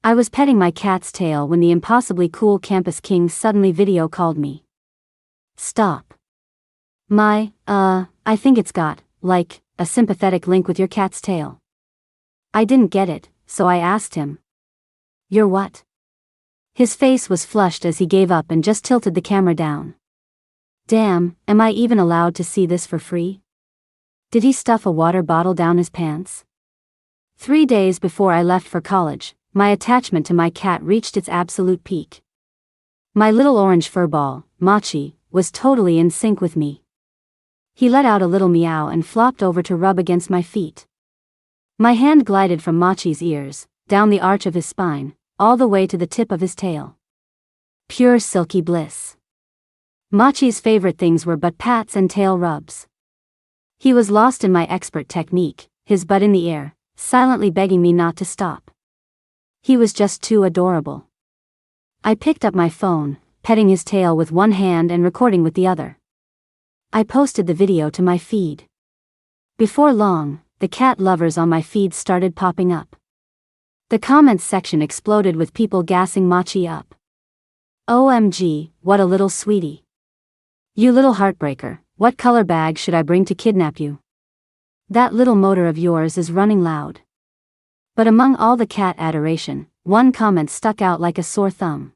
I was petting my cat's tail when the impossibly cool campus king suddenly video called me. Stop. I think it's got, like, a sympathetic link with your cat's tail. I didn't get it, so I asked him. You're what? His face was flushed as he gave up and just tilted the camera down. Damn, am I even allowed to see this for free? Did he stuff a water bottle down his pants? 3 days before I left for college, my attachment to my cat reached its absolute peak. My little orange furball, Machi, was totally in sync with me. He let out a little meow and flopped over to rub against my feet. My hand glided from Machi's ears, down the arch of his spine, all the way to the tip of his tail. Pure silky bliss. Machi's favorite things were butt pats and tail rubs. He was lost in my expert technique, his butt in the air, silently begging me not to stop. He was just too adorable. I picked up my phone, petting his tail with one hand and recording with the other. I posted the video to my feed. Before long, the cat lovers on my feed started popping up. The comments section exploded with people gassing Machi up. OMG, what a little sweetie. You little heartbreaker, what color bag should I bring to kidnap you? That little motor of yours is running loud. But among all the cat adoration, one comment stuck out like a sore thumb.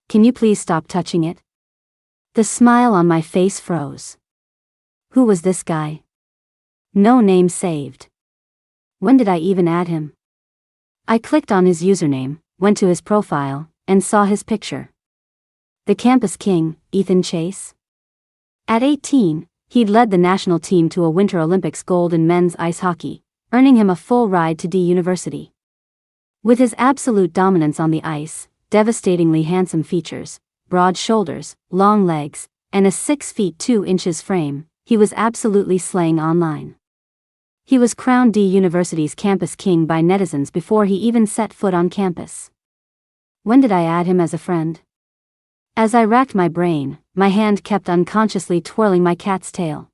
Can you please stop touching it? The smile on my face froze. Who was this guy? No name saved. When did I even add him? I clicked on his username, went to his profile, and saw his picture. The campus king, Ethan Chase? At 18, he'd led the national team to a Winter Olympics gold in men's ice hockey, earning him a full ride to D University. With his absolute dominance on the ice, devastatingly handsome features, broad shoulders, long legs, and a 6 feet 2 inches frame, he was absolutely slaying online. He was crowned D University's campus king by netizens before he even set foot on campus. When did I add him as a friend? As I racked my brain, my hand kept unconsciously twirling my cat's tail.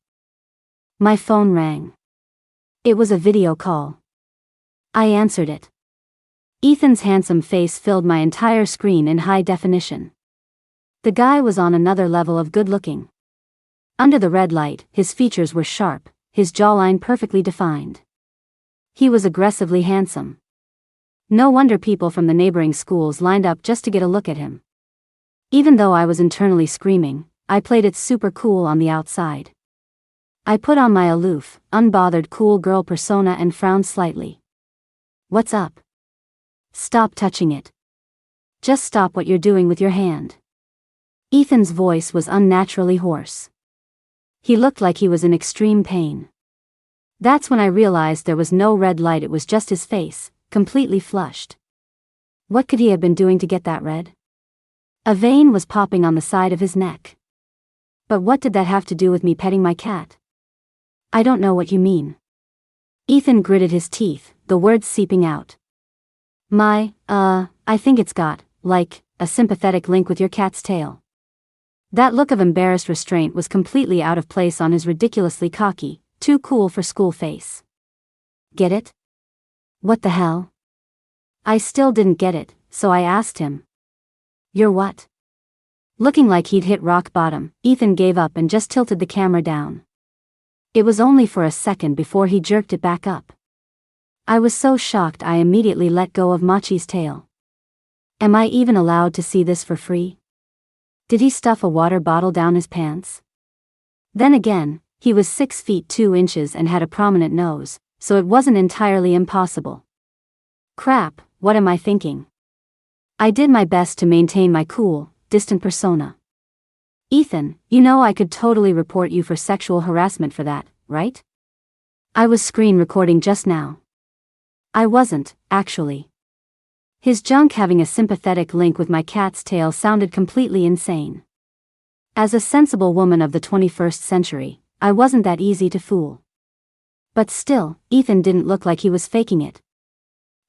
My phone rang. It was a video call. I answered it. Ethan's handsome face filled my entire screen in high definition. The guy was on another level of good looking. Under the red light, his features were sharp, his jawline perfectly defined. He was aggressively handsome. No wonder people from the neighboring schools lined up just to get a look at him. Even though I was internally screaming, I played it super cool on the outside. I put on my aloof, unbothered cool girl persona and frowned slightly. What's up? Stop touching it. Just stop what you're doing with your hand. Ethan's voice was unnaturally hoarse. He looked like he was in extreme pain. That's when I realized there was no red light, it was just his face, completely flushed. What could he have been doing to get that red? A vein was popping on the side of his neck. But what did that have to do with me petting my cat? I don't know what you mean. Ethan gritted his teeth, the words seeping out. I think it's got, like, a sympathetic link with your cat's tail. That look of embarrassed restraint was completely out of place on his ridiculously cocky, too cool for school face. Get it? What the hell? I still didn't get it, so I asked him. You're what? Looking like he'd hit rock bottom, Ethan gave up and just tilted the camera down. It was only for a second before he jerked it back up. I was so shocked I immediately let go of Machi's tail. Am I even allowed to see this for free? Did he stuff a water bottle down his pants? Then again, he was 6 feet 2 inches and had a prominent nose, so it wasn't entirely impossible. Crap, what am I thinking? I did my best to maintain my cool, distant persona. Ethan, you know I could totally report you for sexual harassment for that, right? I was screen recording just now. I wasn't, actually. His junk having a sympathetic link with my cat's tail sounded completely insane. As a sensible woman of the 21st century, I wasn't that easy to fool. But still, Ethan didn't look like he was faking it.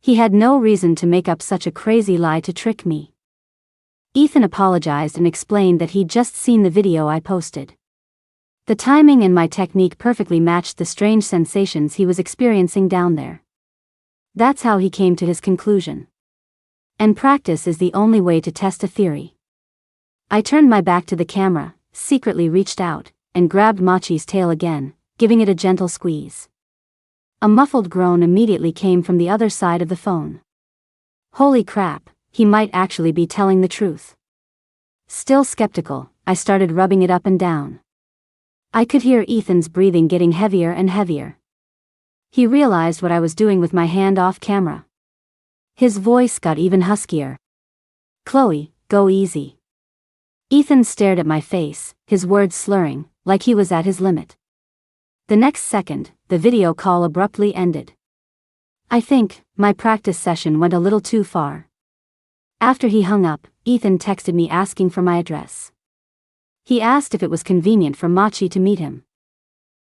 He had no reason to make up such a crazy lie to trick me. Ethan apologized and explained that he'd just seen the video I posted. The timing and my technique perfectly matched the strange sensations he was experiencing down there. That's how he came to his conclusion. And practice is the only way to test a theory. I turned my back to the camera, secretly reached out, and grabbed Machi's tail again, giving it a gentle squeeze. A muffled groan immediately came from the other side of the phone. Holy crap, he might actually be telling the truth. Still skeptical, I started rubbing it up and down. I could hear Ethan's breathing getting heavier and heavier. He realized what I was doing with my hand off camera. His voice got even huskier. "Chloe, go easy." Ethan stared at my face, his words slurring, like he was at his limit. The next second, the video call abruptly ended. I think my practice session went a little too far. After he hung up, Ethan texted me asking for my address. He asked if it was convenient for Machi to meet him.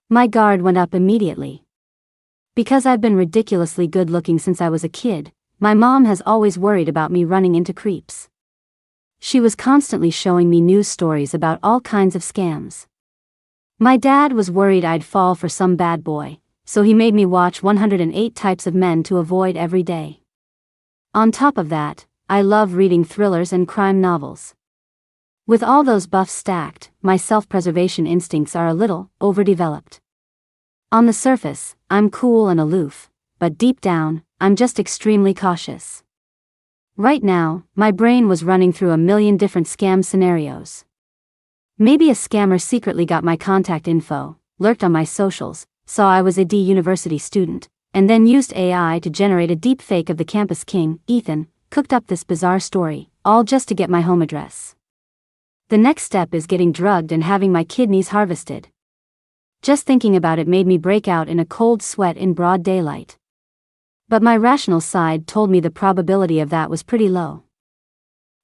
My guard went up immediately. Because I've been ridiculously good-looking since I was a kid, my mom has always worried about me running into creeps. She was constantly showing me news stories about all kinds of scams. My dad was worried I'd fall for some bad boy, so he made me watch 108 Types of Men to avoid every day. On top of that, I love reading thrillers and crime novels. With all those buffs stacked, my self-preservation instincts are a little overdeveloped. On the surface, I'm cool and aloof, but deep down, I'm just extremely cautious. Right now, my brain was running through a million different scam scenarios. Maybe a scammer secretly got my contact info, lurked on my socials, saw I was a university student, and then used AI to generate a deep fake of the campus king, Ethan, cooked up this bizarre story, all just to get my home address. The next step is getting drugged and having my kidneys harvested. Just thinking about it made me break out in a cold sweat in broad daylight. But my rational side told me the probability of that was pretty low.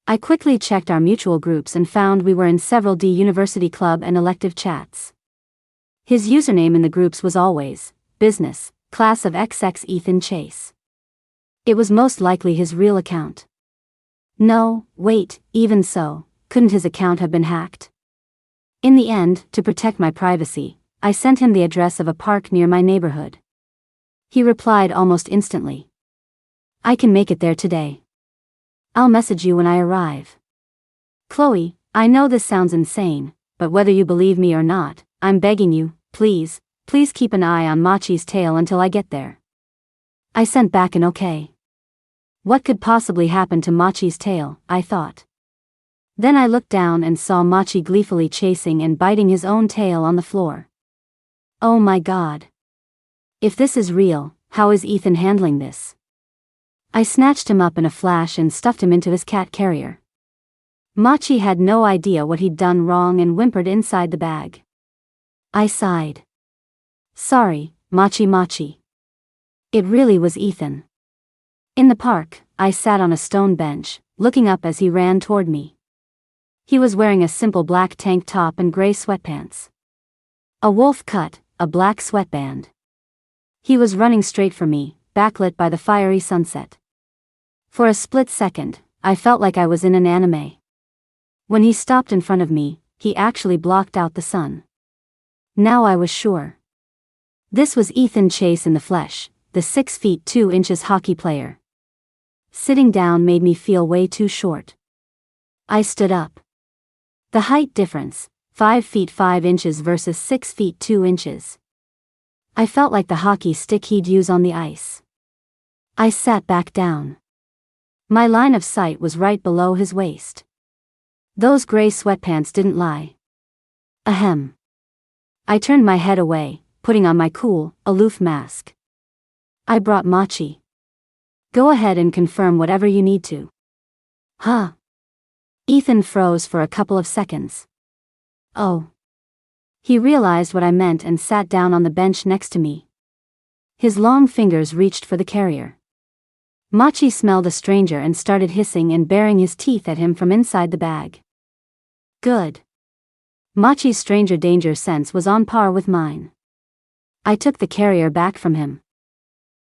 I quickly checked our mutual groups and found we were in several university club and elective chats. His username in the groups was always, business, class of XX Ethan Chase. It was most likely his real account. No, wait, even so, couldn't his account have been hacked? In the end, to protect my privacy, I sent him the address of a park near my neighborhood. He replied almost instantly. "I can make it there today. I'll message you when I arrive." Chloe, I know this sounds insane, but whether you believe me or not, I'm begging you, please keep an eye on Machi's tail until I get there. I sent back an okay. What could possibly happen to Machi's tail, I thought. Then I looked down and saw Machi gleefully chasing and biting his own tail on the floor. Oh my God. If this is real, how is Ethan handling this? I snatched him up in a flash and stuffed him into his cat carrier. Machi had no idea what he'd done wrong and whimpered inside the bag. I sighed. Sorry, Machi. It really was Ethan. In the park, I sat on a stone bench, looking up as he ran toward me. He was wearing a simple black tank top and gray sweatpants. A wolf cut, a black sweatband. He was running straight for me, backlit by the fiery sunset. For a split second, I felt like I was in an anime. When he stopped in front of me, he actually blocked out the sun. Now I was sure. This was Ethan Chase in the flesh, the 6 feet 2 inches hockey player. Sitting down made me feel way too short. I stood up. The height difference, 5 feet 5 inches versus 6 feet 2 inches. I felt like the hockey stick he'd use on the ice. I sat back down. My line of sight was right below his waist. Those gray sweatpants didn't lie. Ahem. I turned my head away, putting on my cool, aloof mask. I brought Machi. Go ahead and confirm whatever you need to. Huh? Ethan froze for a couple of seconds. Oh. He realized what I meant and sat down on the bench next to me. His long fingers reached for the carrier. Machi smelled a stranger and started hissing and baring his teeth at him from inside the bag. Good. Machi's stranger danger sense was on par with mine. I took the carrier back from him.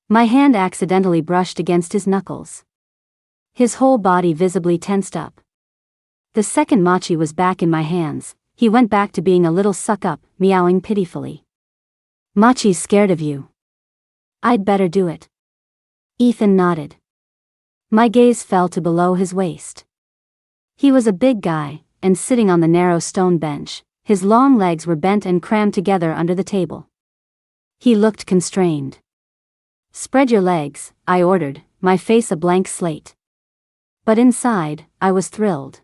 My hand accidentally brushed against his knuckles. His whole body visibly tensed up. The second Machi was back in my hands, he went back to being a little suck-up, meowing pitifully. Machi's scared of you. I'd better do it. Ethan nodded. My gaze fell to below his waist. He was a big guy, and sitting on the narrow stone bench, his long legs were bent and crammed together under the table. He looked constrained. "Spread your legs," I ordered, my face a blank slate. But inside, I was thrilled.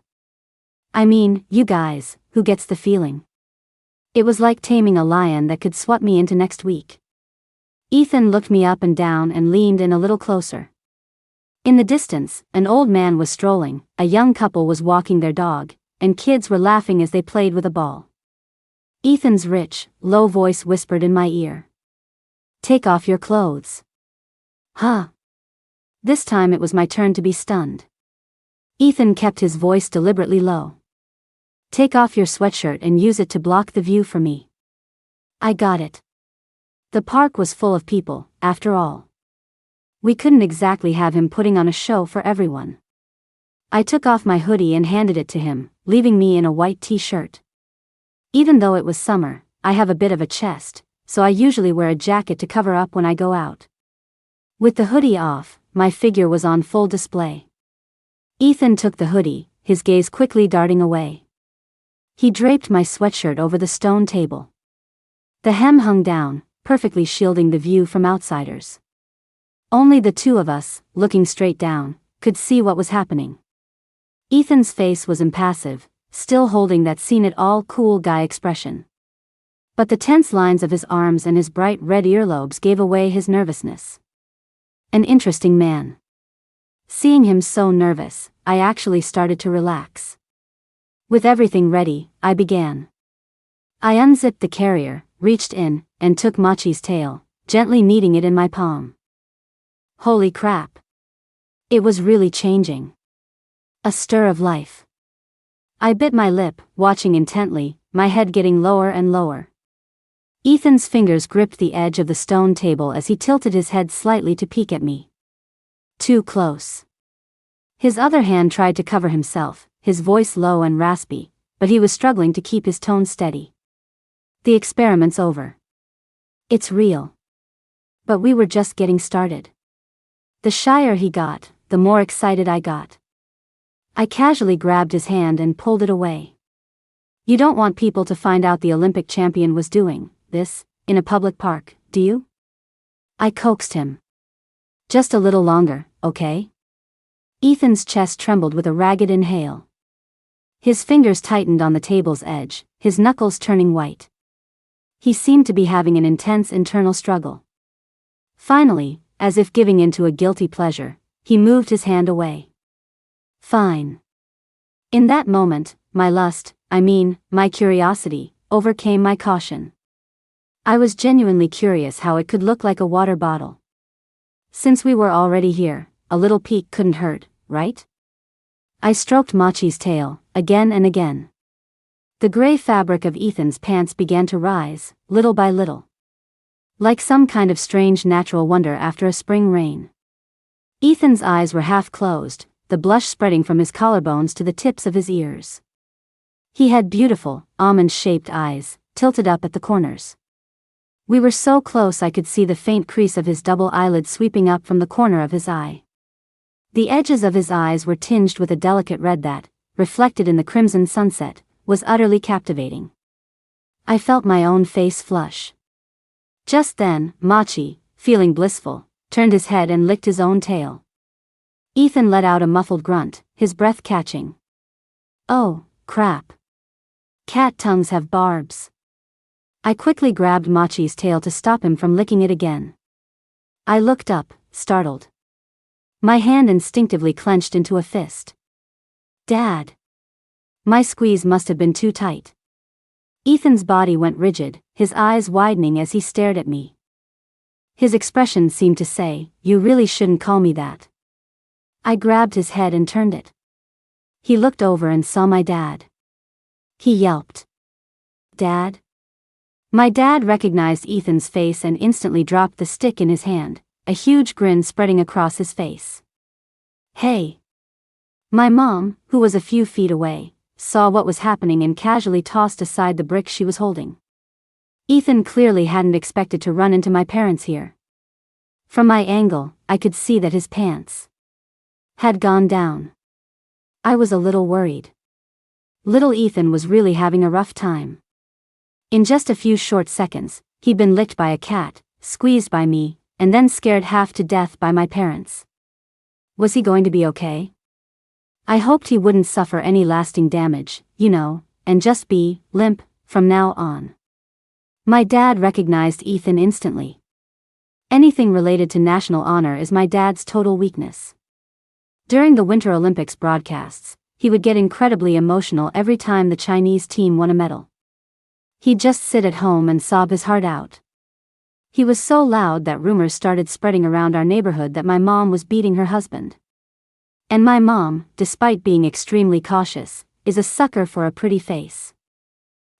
I mean, you guys, who gets the feeling? It was like taming a lion that could swat me into next week. Ethan looked me up and down and leaned in a little closer. In the distance, an old man was strolling, a young couple was walking their dog, and kids were laughing as they played with a ball. Ethan's rich, low voice whispered in my ear. "Take off your clothes." Huh. This time it was my turn to be stunned. Ethan kept his voice deliberately low. "Take off your sweatshirt and use it to block the view for me." I got it. The park was full of people, after all. We couldn't exactly have him putting on a show for everyone. I took off my hoodie and handed it to him, leaving me in a white t-shirt. Even though it was summer, I have a bit of a chest, so I usually wear a jacket to cover up when I go out. With the hoodie off, my figure was on full display. Ethan took the hoodie, his gaze quickly darting away. He draped my sweatshirt over the stone table. The hem hung down, perfectly shielding the view from outsiders. Only the two of us, looking straight down, could see what was happening. Ethan's face was impassive, still holding that seen-it-all cool guy expression. But the tense lines of his arms and his bright red earlobes gave away his nervousness. An interesting man. Seeing him so nervous, I actually started to relax. With everything ready, I began. I unzipped the carrier, reached in, and took Machi's tail, gently kneading it in my palm. Holy crap. It was really changing. A stir of life. I bit my lip, watching intently, my head getting lower and lower. Ethan's fingers gripped the edge of the stone table as he tilted his head slightly to peek at me. Too close. His other hand tried to cover himself, his voice low and raspy, but he was struggling to keep his tone steady. The experiment's over. It's real. But we were just getting started. The shyer he got, the more excited I got. I casually grabbed his hand and pulled it away. You don't want people to find out the Olympic champion was doing this in a public park, do you? I coaxed him. Just a little longer, okay? Ethan's chest trembled with a ragged inhale. His fingers tightened on the table's edge, his knuckles turning white. He seemed to be having an intense internal struggle. Finally, as if giving in to a guilty pleasure, he moved his hand away. Fine. In that moment, my curiosity, overcame my caution. I was genuinely curious how it could look like a water bottle. Since we were already here, a little peek couldn't hurt, right? I stroked Machi's tail, again and again. The gray fabric of Ethan's pants began to rise, little by little. Like some kind of strange natural wonder after a spring rain. Ethan's eyes were half closed, the blush spreading from his collarbones to the tips of his ears. He had beautiful, almond-shaped eyes, tilted up at the corners. We were so close I could see the faint crease of his double eyelid sweeping up from the corner of his eye. The edges of his eyes were tinged with a delicate red that, reflected in the crimson sunset, was utterly captivating. I felt my own face flush. Just then, Machi, feeling blissful, turned his head and licked his own tail. Ethan let out a muffled grunt, his breath catching. Oh, crap. Cat tongues have barbs. I quickly grabbed Machi's tail to stop him from licking it again. I looked up, startled. My hand instinctively clenched into a fist. Dad. My squeeze must have been too tight. Ethan's body went rigid, his eyes widening as he stared at me. His expression seemed to say, "You really shouldn't call me that." I grabbed his head and turned it. He looked over and saw my dad. He yelped. Dad? My dad recognized Ethan's face and instantly dropped the stick in his hand, a huge grin spreading across his face. Hey! My mom, who was a few feet away, saw what was happening and casually tossed aside the brick she was holding. Ethan clearly hadn't expected to run into my parents here. From my angle, I could see that his pants had gone down. I was a little worried. Little Ethan was really having a rough time. In just a few short seconds, he'd been licked by a cat, squeezed by me, and then scared half to death by my parents. Was he going to be okay? I hoped he wouldn't suffer any lasting damage, and just be limp from now on. My dad recognized Ethan instantly. Anything related to national honor is my dad's total weakness. During the Winter Olympics broadcasts, he would get incredibly emotional every time the Chinese team won a medal. He'd just sit at home and sob his heart out. He was so loud that rumors started spreading around our neighborhood that my mom was beating her husband. And my mom, despite being extremely cautious, is a sucker for a pretty face.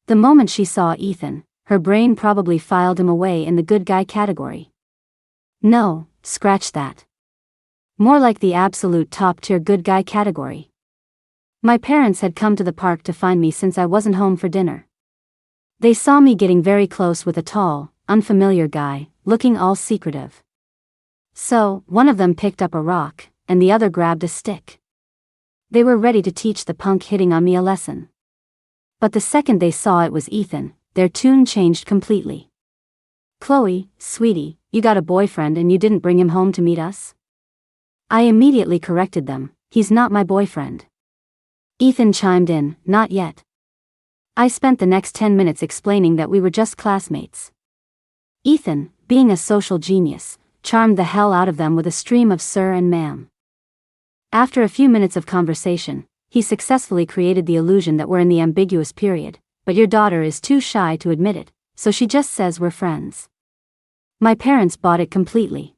The moment she saw Ethan, her brain probably filed him away in the good guy category. No, scratch that. More like the absolute top-tier good guy category. My parents had come to the park to find me since I wasn't home for dinner. They saw me getting very close with a tall, unfamiliar guy, looking all secretive. So, one of them picked up a rock, and the other grabbed a stick. They were ready to teach the punk hitting on me a lesson. But the second they saw it was Ethan, their tune changed completely. "Chloe, sweetie, you got a boyfriend and you didn't bring him home to meet us?" I immediately corrected them, "He's not my boyfriend." Ethan chimed in, "Not yet." I spent the next 10 minutes explaining that we were just classmates. Ethan, being a social genius, charmed the hell out of them with a stream of "sir" and "ma'am." After a few minutes of conversation, he successfully created the illusion that we're in the ambiguous period, but your daughter is too shy to admit it, so she just says we're friends. My parents bought it completely.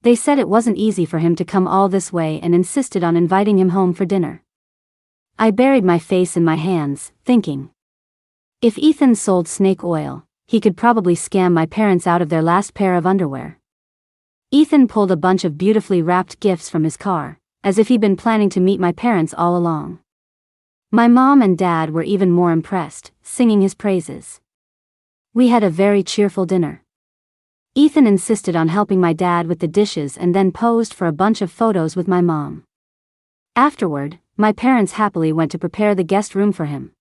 They said it wasn't easy for him to come all this way and insisted on inviting him home for dinner. I buried my face in my hands, thinking, if Ethan sold snake oil, he could probably scam my parents out of their last pair of underwear. Ethan pulled a bunch of beautifully wrapped gifts from his car, as if he'd been planning to meet my parents all along. My mom and dad were even more impressed, singing his praises. We had a very cheerful dinner. Ethan insisted on helping my dad with the dishes and then posed for a bunch of photos with my mom. Afterward, my parents happily went to prepare the guest room for him.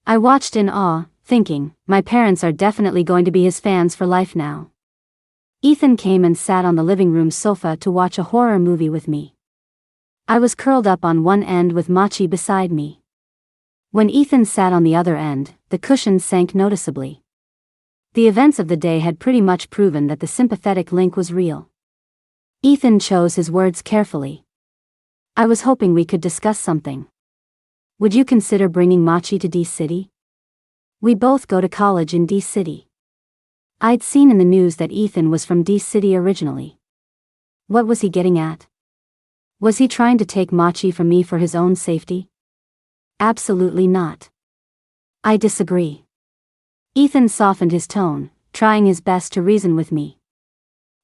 I watched in awe, thinking, my parents are definitely going to be his fans for life now. Ethan came and sat on the living room sofa to watch a horror movie with me. I was curled up on one end with Machi beside me. When Ethan sat on the other end, the cushion sank noticeably. The events of the day had pretty much proven that the sympathetic link was real. Ethan chose his words carefully. I was hoping we could discuss something. Would you consider bringing Machi to D-City? We both go to college in D-City. I'd seen in the news that Ethan was from D-City originally. What was he getting at? Was he trying to take Machi from me for his own safety? Absolutely not. I disagree. Ethan softened his tone, trying his best to reason with me.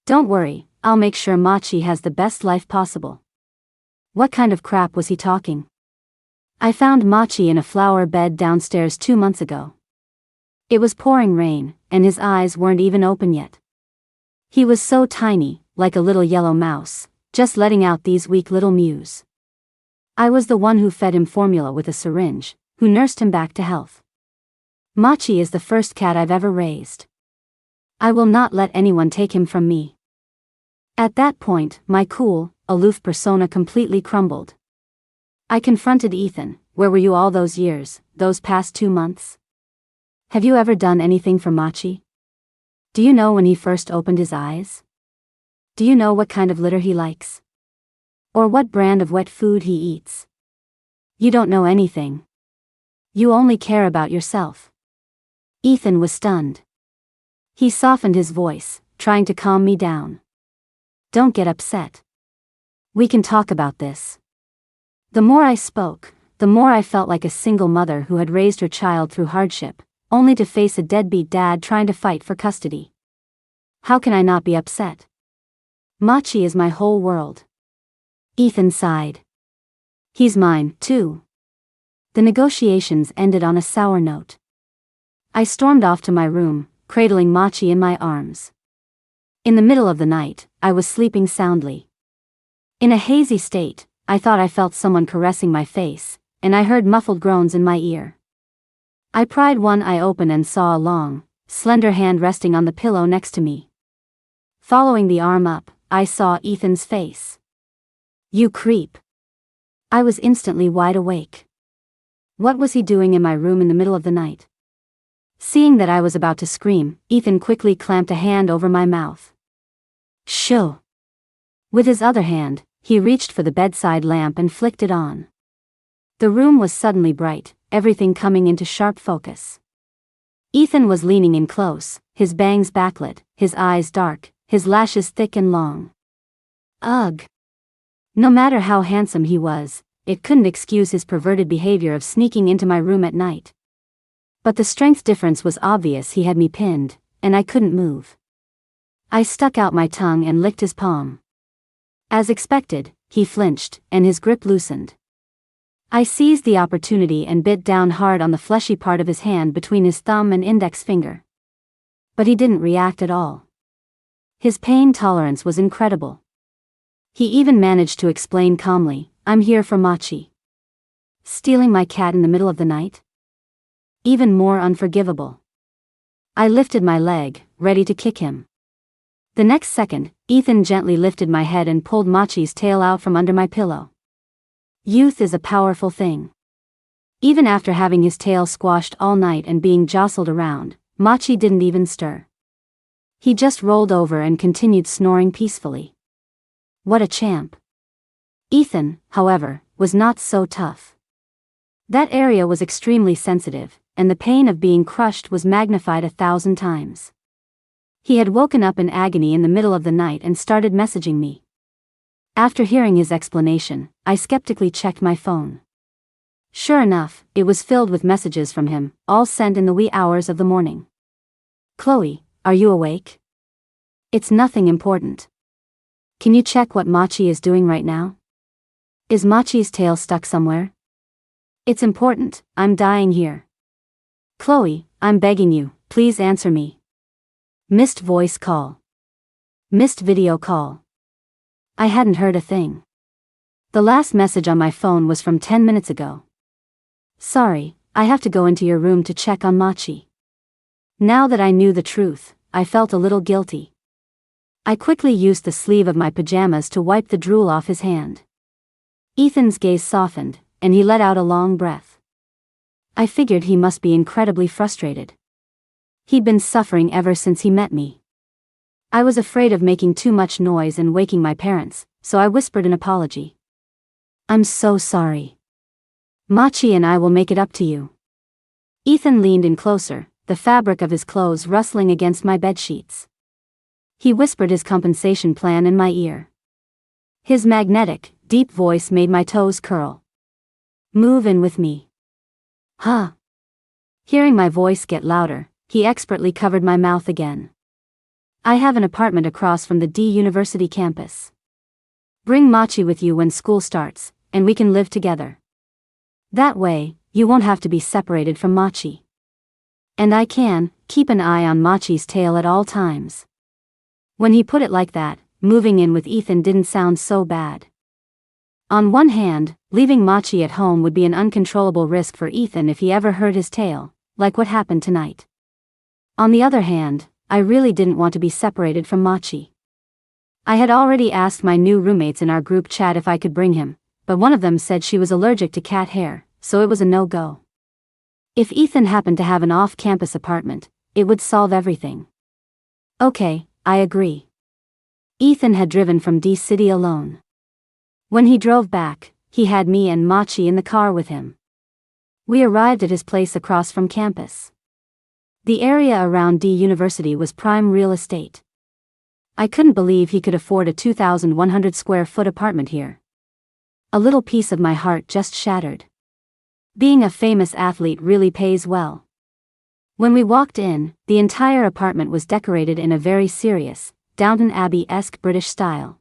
Don't worry, I'll make sure Machi has the best life possible. What kind of crap was he talking? I found Machi in a flower bed downstairs 2 months ago. It was pouring rain, and his eyes weren't even open yet. He was so tiny, like a little yellow mouse, just letting out these weak little mews. I was the one who fed him formula with a syringe, who nursed him back to health. Machi is the first cat I've ever raised. I will not let anyone take him from me. At that point, my cool, aloof persona completely crumbled. I confronted Ethan. Where were you all those years, those past 2 months? Have you ever done anything for Machi? Do you know when he first opened his eyes? Do you know what kind of litter he likes? Or what brand of wet food he eats? You don't know anything. You only care about yourself. Ethan was stunned. He softened his voice, trying to calm me down. Don't get upset. We can talk about this. The more I spoke, the more I felt like a single mother who had raised her child through hardship, only to face a deadbeat dad trying to fight for custody. How can I not be upset? Machi is my whole world. Ethan sighed. He's mine, too. The negotiations ended on a sour note. I stormed off to my room, cradling Machi in my arms. In the middle of the night, I was sleeping soundly. In a hazy state, I thought I felt someone caressing my face, and I heard muffled groans in my ear. I pried one eye open and saw a long, slender hand resting on the pillow next to me. Following the arm up, I saw Ethan's face. "You creep." I was instantly wide awake. What was he doing in my room in the middle of the night? Seeing that I was about to scream, Ethan quickly clamped a hand over my mouth. "Shoo." With his other hand, he reached for the bedside lamp and flicked it on. The room was suddenly bright, everything coming into sharp focus. Ethan was leaning in close, his bangs backlit, his eyes dark, his lashes thick and long. Ugh. No matter how handsome he was, it couldn't excuse his perverted behavior of sneaking into my room at night. But the strength difference was obvious. He had me pinned, and I couldn't move. I stuck out my tongue and licked his palm. As expected, he flinched, and his grip loosened. I seized the opportunity and bit down hard on the fleshy part of his hand between his thumb and index finger. But he didn't react at all. His pain tolerance was incredible. He even managed to explain calmly, "I'm here for Machi." Stealing my cat in the middle of the night? Even more unforgivable. I lifted my leg, ready to kick him. The next second, Ethan gently lifted my head and pulled Machi's tail out from under my pillow. Youth is a powerful thing. Even after having his tail squashed all night and being jostled around, Machi didn't even stir. He just rolled over and continued snoring peacefully. What a champ. Ethan, however, was not so tough. That area was extremely sensitive, and the pain of being crushed was magnified 1,000 times. He had woken up in agony in the middle of the night and started messaging me. After hearing his explanation, I skeptically checked my phone. Sure enough, it was filled with messages from him, all sent in the wee hours of the morning. "Chloe, are you awake? It's nothing important. Can you check what Machi is doing right now? Is Machi's tail stuck somewhere? It's important, I'm dying here. Chloe, I'm begging you, please answer me." Missed voice call. Missed video call. I hadn't heard a thing. The last message on my phone was from 10 minutes ago. "Sorry, I have to go into your room to check on Machi." Now that I knew the truth, I felt a little guilty. I quickly used the sleeve of my pajamas to wipe the drool off his hand. Ethan's gaze softened, and he let out a long breath. I figured he must be incredibly frustrated. He'd been suffering ever since he met me. I was afraid of making too much noise and waking my parents, so I whispered an apology. "I'm so sorry. Machi and I will make it up to you." Ethan leaned in closer, the fabric of his clothes rustling against my bedsheets. He whispered his compensation plan in my ear. His magnetic, deep voice made my toes curl. "Move in with me." "Huh?" Hearing my voice get louder, he expertly covered my mouth again. "I have an apartment across from the D University campus. Bring Machi with you when school starts, and we can live together. That way, you won't have to be separated from Machi. And I can keep an eye on Machi's tail at all times." When he put it like that, moving in with Ethan didn't sound so bad. On one hand, leaving Machi at home would be an uncontrollable risk for Ethan if he ever hurt his tail, like what happened tonight. On the other hand, I really didn't want to be separated from Machi. I had already asked my new roommates in our group chat if I could bring him, but one of them said she was allergic to cat hair, so it was a no-go. If Ethan happened to have an off-campus apartment, it would solve everything. Okay, I agree. Ethan had driven from D-City alone. When he drove back, he had me and Machi in the car with him. We arrived at his place across from campus. The area around D University was prime real estate. I couldn't believe he could afford a 2,100 square foot apartment here. A little piece of my heart just shattered. Being a famous athlete really pays well. When we walked in, the entire apartment was decorated in a very serious, Downton Abbey-esque British style.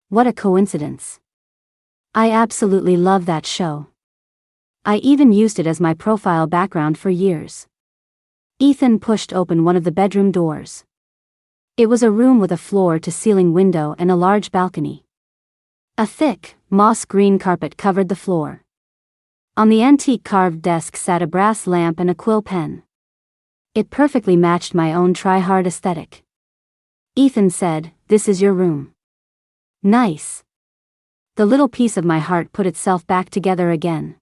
What a coincidence. I absolutely love that show. I even used it as my profile background for years. Ethan pushed open one of the bedroom doors. It was a room with a floor-to-ceiling window and a large balcony. A thick, moss-green carpet covered the floor. On the antique carved desk sat a brass lamp and a quill pen. It perfectly matched my own try-hard aesthetic. Ethan said, "This is your room." Nice. The little piece of my heart put itself back together again.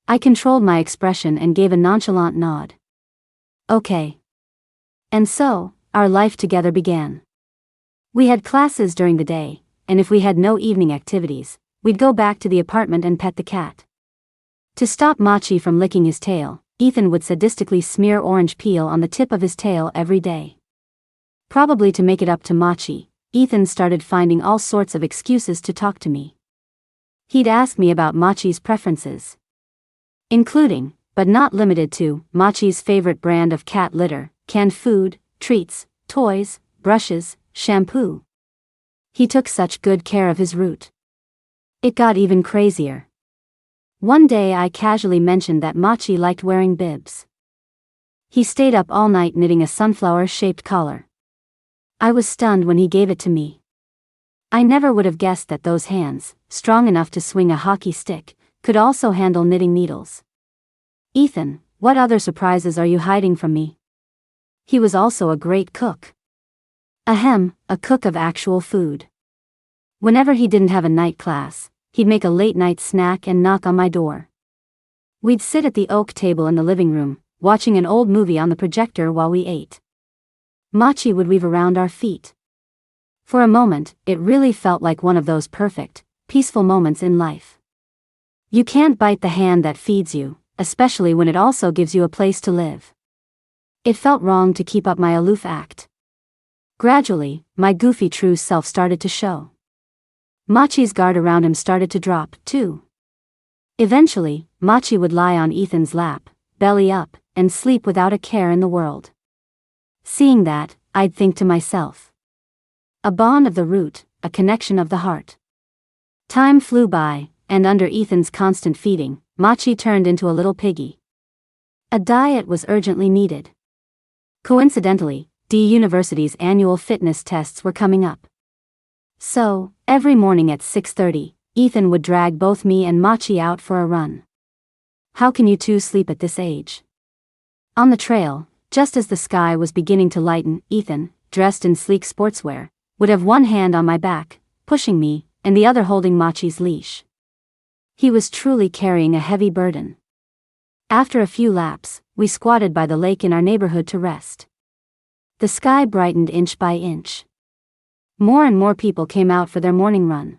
I controlled my expression and gave a nonchalant nod. Okay. And so, our life together began. We had classes during the day, and if we had no evening activities, we'd go back to the apartment and pet the cat. To stop Machi from licking his tail, Ethan would sadistically smear orange peel on the tip of his tail every day. Probably to make it up to Machi, Ethan started finding all sorts of excuses to talk to me. He'd ask me about Machi's preferences, including, but not limited to, Machi's favorite brand of cat litter, canned food, treats, toys, brushes, shampoo. He took such good care of his root. It got even crazier. One day I casually mentioned that Machi liked wearing bibs. He stayed up all night knitting a sunflower-shaped collar. I was stunned when he gave it to me. I never would have guessed that those hands, strong enough to swing a hockey stick, could also handle knitting needles. "Ethan, what other surprises are you hiding from me?" He was also a great cook. Ahem, a cook of actual food. Whenever he didn't have a night class, he'd make a late-night snack and knock on my door. We'd sit at the oak table in the living room, watching an old movie on the projector while we ate. Machi would weave around our feet. For a moment, it really felt like one of those perfect, peaceful moments in life. You can't bite the hand that feeds you, especially when it also gives you a place to live. It felt wrong to keep up my aloof act. Gradually, my goofy true self started to show. Machi's guard around him started to drop, too. Eventually, Machi would lie on Ethan's lap, belly up, and sleep without a care in the world. Seeing that, I'd think to myself. A bond of the root, a connection of the heart. Time flew by, and under Ethan's constant feeding, Machi turned into a little piggy. A diet was urgently needed. Coincidentally, D University's annual fitness tests were coming up. So, every morning at 6:30, Ethan would drag both me and Machi out for a run. How can you two sleep at this age? On the trail, just as the sky was beginning to lighten, Ethan, dressed in sleek sportswear, would have one hand on my back, pushing me, and the other holding Machi's leash. He was truly carrying a heavy burden. After a few laps, we squatted by the lake in our neighborhood to rest. The sky brightened inch by inch. More and more people came out for their morning run.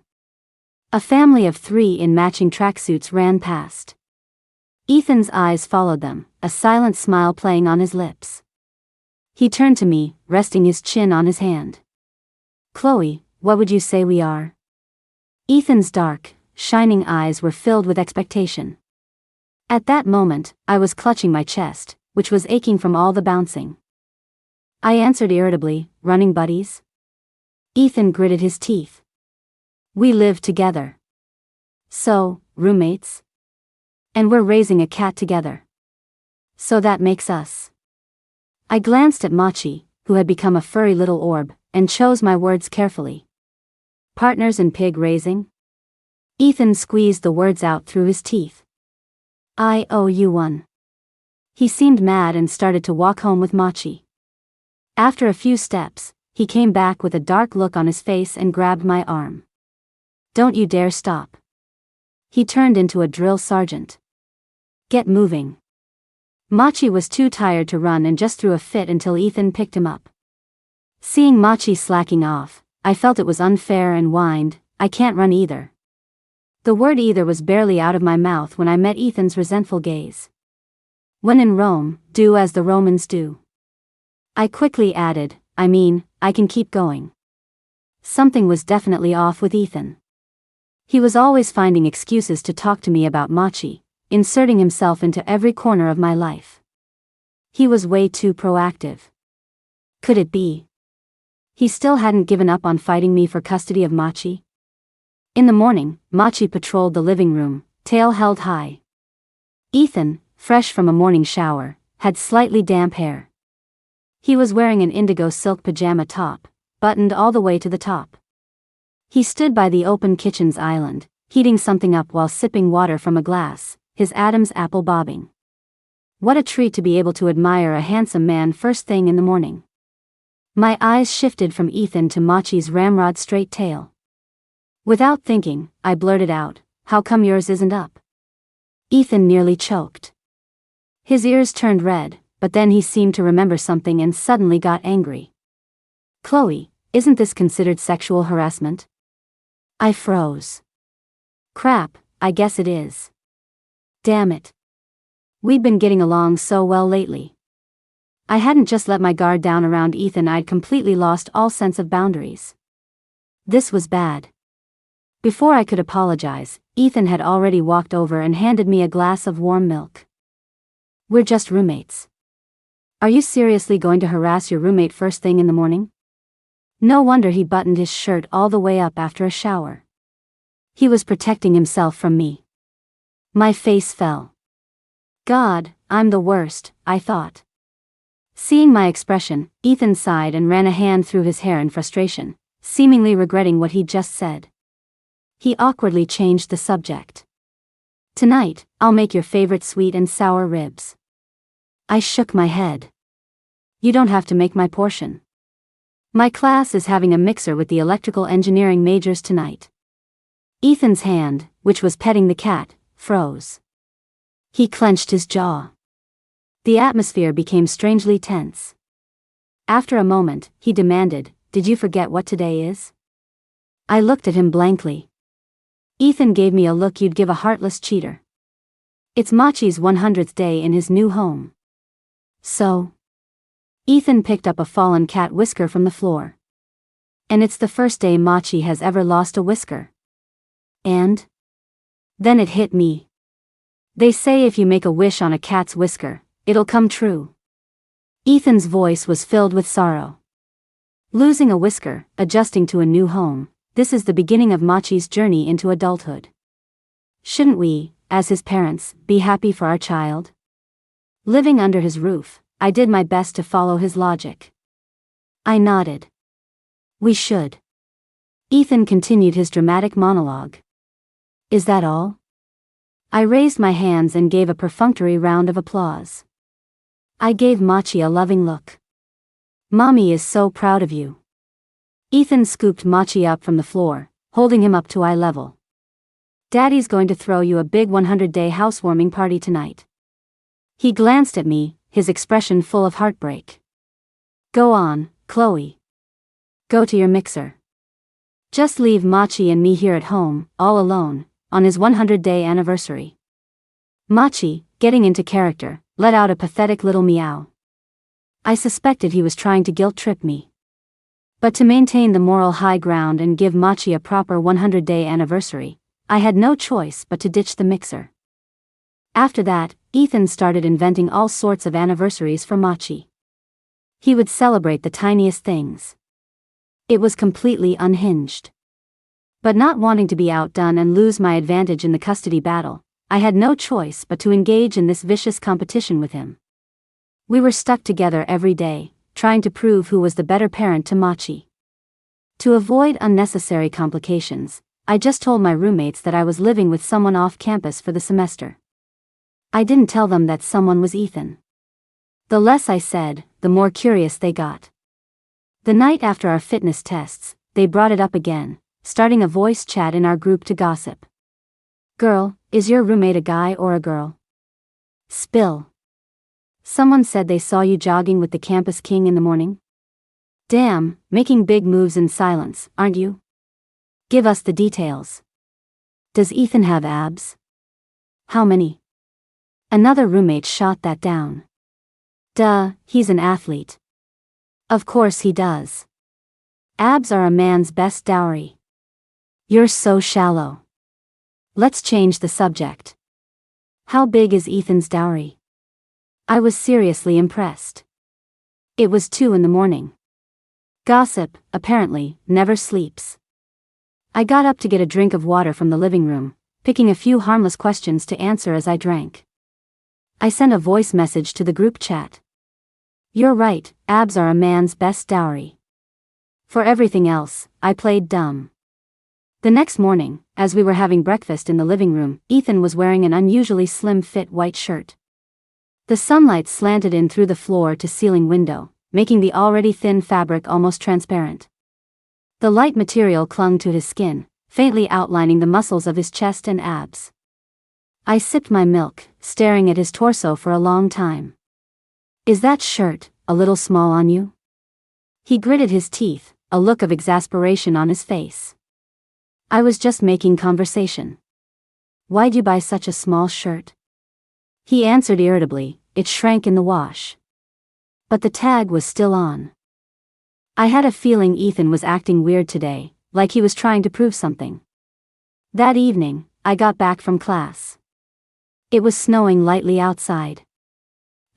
A family of 3 in matching tracksuits ran past. Ethan's eyes followed them, a silent smile playing on his lips. He turned to me, resting his chin on his hand. "Chloe, what would you say we are?" Ethan's dark, shining eyes were filled with expectation. At that moment, I was clutching my chest, which was aching from all the bouncing. I answered irritably, "Running buddies?" Ethan gritted his teeth. "We live together." "So, roommates? And we're raising a cat together. So that makes us." I glanced at Machi, who had become a furry little orb, and chose my words carefully. "Partners in pig raising?" Ethan squeezed the words out through his teeth. "I owe you one." He seemed mad and started to walk home with Machi. After a few steps, he came back with a dark look on his face and grabbed my arm. "Don't you dare stop." He turned into a drill sergeant. "Get moving." Machi was too tired to run and just threw a fit until Ethan picked him up. Seeing Machi slacking off, I felt it was unfair and whined, "I can't run either." The word either was barely out of my mouth when I met Ethan's resentful gaze. "When in Rome, do as the Romans do." I quickly added, I can keep going." Something was definitely off with Ethan. He was always finding excuses to talk to me about Machi, inserting himself into every corner of my life. He was way too proactive. Could it be he still hadn't given up on fighting me for custody of Machi? In the morning, Machi patrolled the living room, tail held high. Ethan, fresh from a morning shower, had slightly damp hair. He was wearing an indigo silk pajama top, buttoned all the way to the top. He stood by the open kitchen's island, heating something up while sipping water from a glass, his Adam's apple bobbing. What a treat to be able to admire a handsome man first thing in the morning. My eyes shifted from Ethan to Machi's ramrod straight tail. Without thinking, I blurted out, "How come yours isn't up?" Ethan nearly choked. His ears turned red, but then he seemed to remember something and suddenly got angry. "Chloe, isn't this considered sexual harassment?" I froze. Crap, I guess it is. Damn it. We'd been getting along so well lately. I hadn't just let my guard down around Ethan, I'd completely lost all sense of boundaries. This was bad. Before I could apologize, Ethan had already walked over and handed me a glass of warm milk. "We're just roommates. Are you seriously going to harass your roommate first thing in the morning?" No wonder he buttoned his shirt all the way up after a shower. He was protecting himself from me. My face fell. God, I'm the worst, I thought. Seeing my expression, Ethan sighed and ran a hand through his hair in frustration, seemingly regretting what he'd just said. He awkwardly changed the subject. "Tonight, I'll make your favorite sweet and sour ribs." I shook my head. "You don't have to make my portion. My class is having a mixer with the electrical engineering majors tonight." Ethan's hand, which was petting the cat, froze. He clenched his jaw. The atmosphere became strangely tense. After a moment, he demanded, "Did you forget what today is?" I looked at him blankly. Ethan gave me a look you'd give a heartless cheater. "It's Machi's 100th day in his new home." "So?" Ethan picked up a fallen cat whisker from the floor. "And it's the first day Machi has ever lost a whisker." And? Then it hit me. They say if you make a wish on a cat's whisker, it'll come true. Ethan's voice was filled with sorrow. Losing a whisker, adjusting to a new home, this is the beginning of Machi's journey into adulthood. Shouldn't we, as his parents, be happy for our child? Living under his roof, I did my best to follow his logic. I nodded. "We should." Ethan continued his dramatic monologue. "Is that all?" I raised my hands and gave a perfunctory round of applause. I gave Machi a loving look. "Mommy is so proud of you." Ethan scooped Machi up from the floor, holding him up to eye level. "Daddy's going to throw you a big 100-day housewarming party tonight." He glanced at me, his expression full of heartbreak. "Go on, Chloe. Go to your mixer. Just leave Machi and me here at home, all alone, on his 100-day anniversary." Machi, getting into character, let out a pathetic little meow. I suspected he was trying to guilt-trip me. But to maintain the moral high ground and give Machi a proper 100-day anniversary, I had no choice but to ditch the mixer. After that, Ethan started inventing all sorts of anniversaries for Machi. He would celebrate the tiniest things. It was completely unhinged. But not wanting to be outdone and lose my advantage in the custody battle, I had no choice but to engage in this vicious competition with him. We were stuck together every day, trying to prove who was the better parent to Machi. To avoid unnecessary complications, I just told my roommates that I was living with someone off campus for the semester. I didn't tell them that someone was Ethan. The less I said, the more curious they got. The night after our fitness tests, they brought it up again, starting a voice chat in our group to gossip. "Girl, is your roommate a guy or a girl?" Spill. "Someone said they saw you jogging with the campus king in the morning." "Damn, making big moves in silence, aren't you? Give us the details." "Does Ethan have abs?" "How many?" Another roommate shot that down. "Duh, he's an athlete." "Of course he does. Abs are a man's best dowry." "You're so shallow." "Let's change the subject. How big is Ethan's dowry?" I was seriously impressed. It was 2 in the morning. Gossip, apparently, never sleeps. I got up to get a drink of water from the living room, picking a few harmless questions to answer as I drank. I sent a voice message to the group chat. "You're right, abs are a man's best dowry." For everything else, I played dumb. The next morning, as we were having breakfast in the living room, Ethan was wearing an unusually slim-fit white shirt. The sunlight slanted in through the floor-to-ceiling window, making the already thin fabric almost transparent. The light material clung to his skin, faintly outlining the muscles of his chest and abs. I sipped my milk, staring at his torso for a long time. "Is that shirt a little small on you?" He gritted his teeth, a look of exasperation on his face. "I was just making conversation. Why'd you buy such a small shirt?" He answered irritably, "It shrank in the wash." But the tag was still on. I had a feeling Ethan was acting weird today, like he was trying to prove something. That evening, I got back from class. It was snowing lightly outside.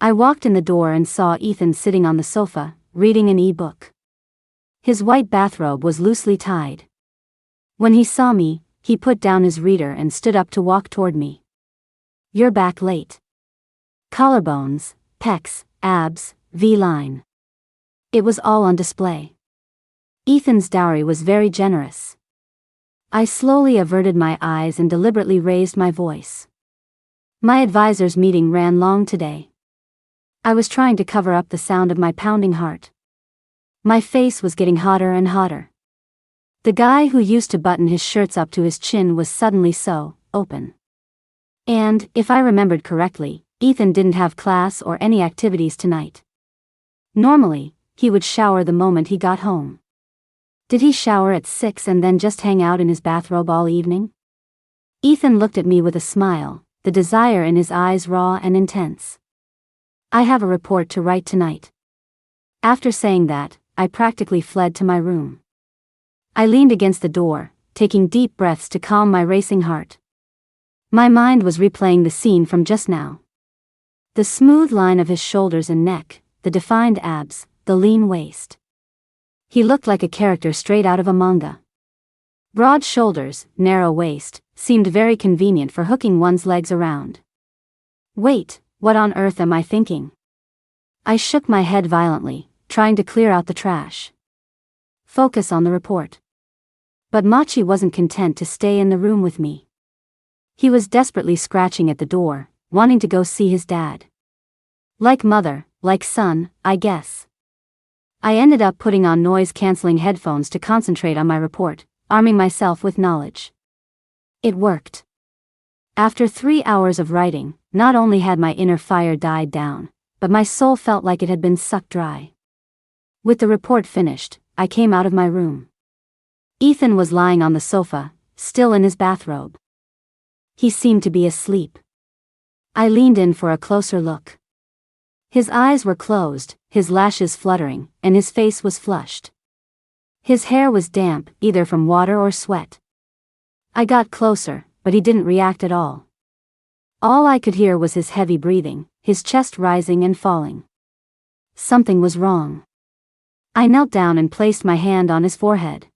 I walked in the door and saw Ethan sitting on the sofa, reading an e-book. His white bathrobe was loosely tied. When he saw me, he put down his reader and stood up to walk toward me. "You're back late." Collarbones, pecs, abs, V-line. It was all on display. Ethan's dowry was very generous. I slowly averted my eyes and deliberately raised my voice. My advisor's meeting ran long today. I was trying to cover up the sound of my pounding heart. My face was getting hotter and hotter. The guy who used to button his shirts up to his chin was suddenly so open. And, if I remembered correctly, Ethan didn't have class or any activities tonight. Normally, he would shower the moment he got home. Did he shower at 6 and then just hang out in his bathrobe all evening? Ethan looked at me with a smile, the desire in his eyes raw and intense. "I have a report to write tonight." After saying that, I practically fled to my room. I leaned against the door, taking deep breaths to calm my racing heart. My mind was replaying the scene from just now. The smooth line of his shoulders and neck, the defined abs, the lean waist. He looked like a character straight out of a manga. Broad shoulders, narrow waist, seemed very convenient for hooking one's legs around. Wait, what on earth am I thinking? I shook my head violently, trying to clear out the trash. Focus on the report. But Machi wasn't content to stay in the room with me. He was desperately scratching at the door, wanting to go see his dad. Like mother, like son, I guess. I ended up putting on noise-canceling headphones to concentrate on my report, arming myself with knowledge. It worked. After 3 hours of writing, not only had my inner fire died down, but my soul felt like it had been sucked dry. With the report finished, I came out of my room. Ethan was lying on the sofa, still in his bathrobe. He seemed to be asleep. I leaned in for a closer look. His eyes were closed, his lashes fluttering, and his face was flushed. His hair was damp, either from water or sweat. I got closer, but he didn't react at all. All I could hear was his heavy breathing, his chest rising and falling. Something was wrong. I knelt down and placed my hand on his forehead.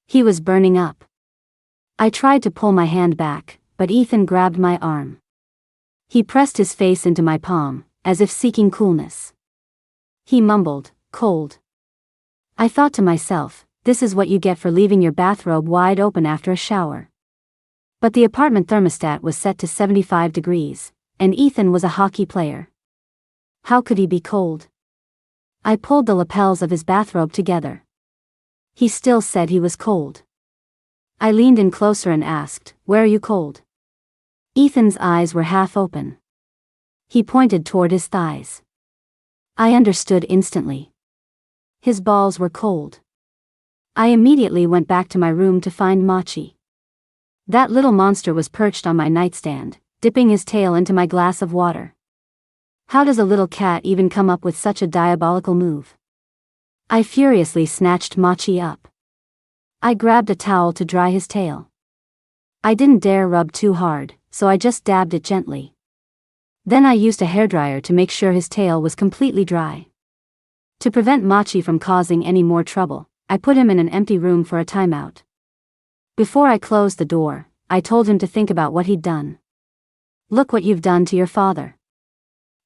He was burning up. I tried to pull my hand back, but Ethan grabbed my arm. He pressed his face into my palm, as if seeking coolness. He mumbled, "Cold." I thought to myself, this is what you get for leaving your bathrobe wide open after a shower. But the apartment thermostat was set to 75 degrees, and Ethan was a hockey player. How could he be cold? I pulled the lapels of his bathrobe together. He still said he was cold. I leaned in closer and asked, "Where are you cold?" Ethan's eyes were half open. He pointed toward his thighs. I understood instantly. His balls were cold. I immediately went back to my room to find Machi. That little monster was perched on my nightstand, dipping his tail into my glass of water. How does a little cat even come up with such a diabolical move? I furiously snatched Machi up. I grabbed a towel to dry his tail. I didn't dare rub too hard, so I just dabbed it gently. Then I used a hairdryer to make sure his tail was completely dry. To prevent Machi from causing any more trouble, I put him in an empty room for a timeout. Before I closed the door, I told him to think about what he'd done. "Look what you've done to your father."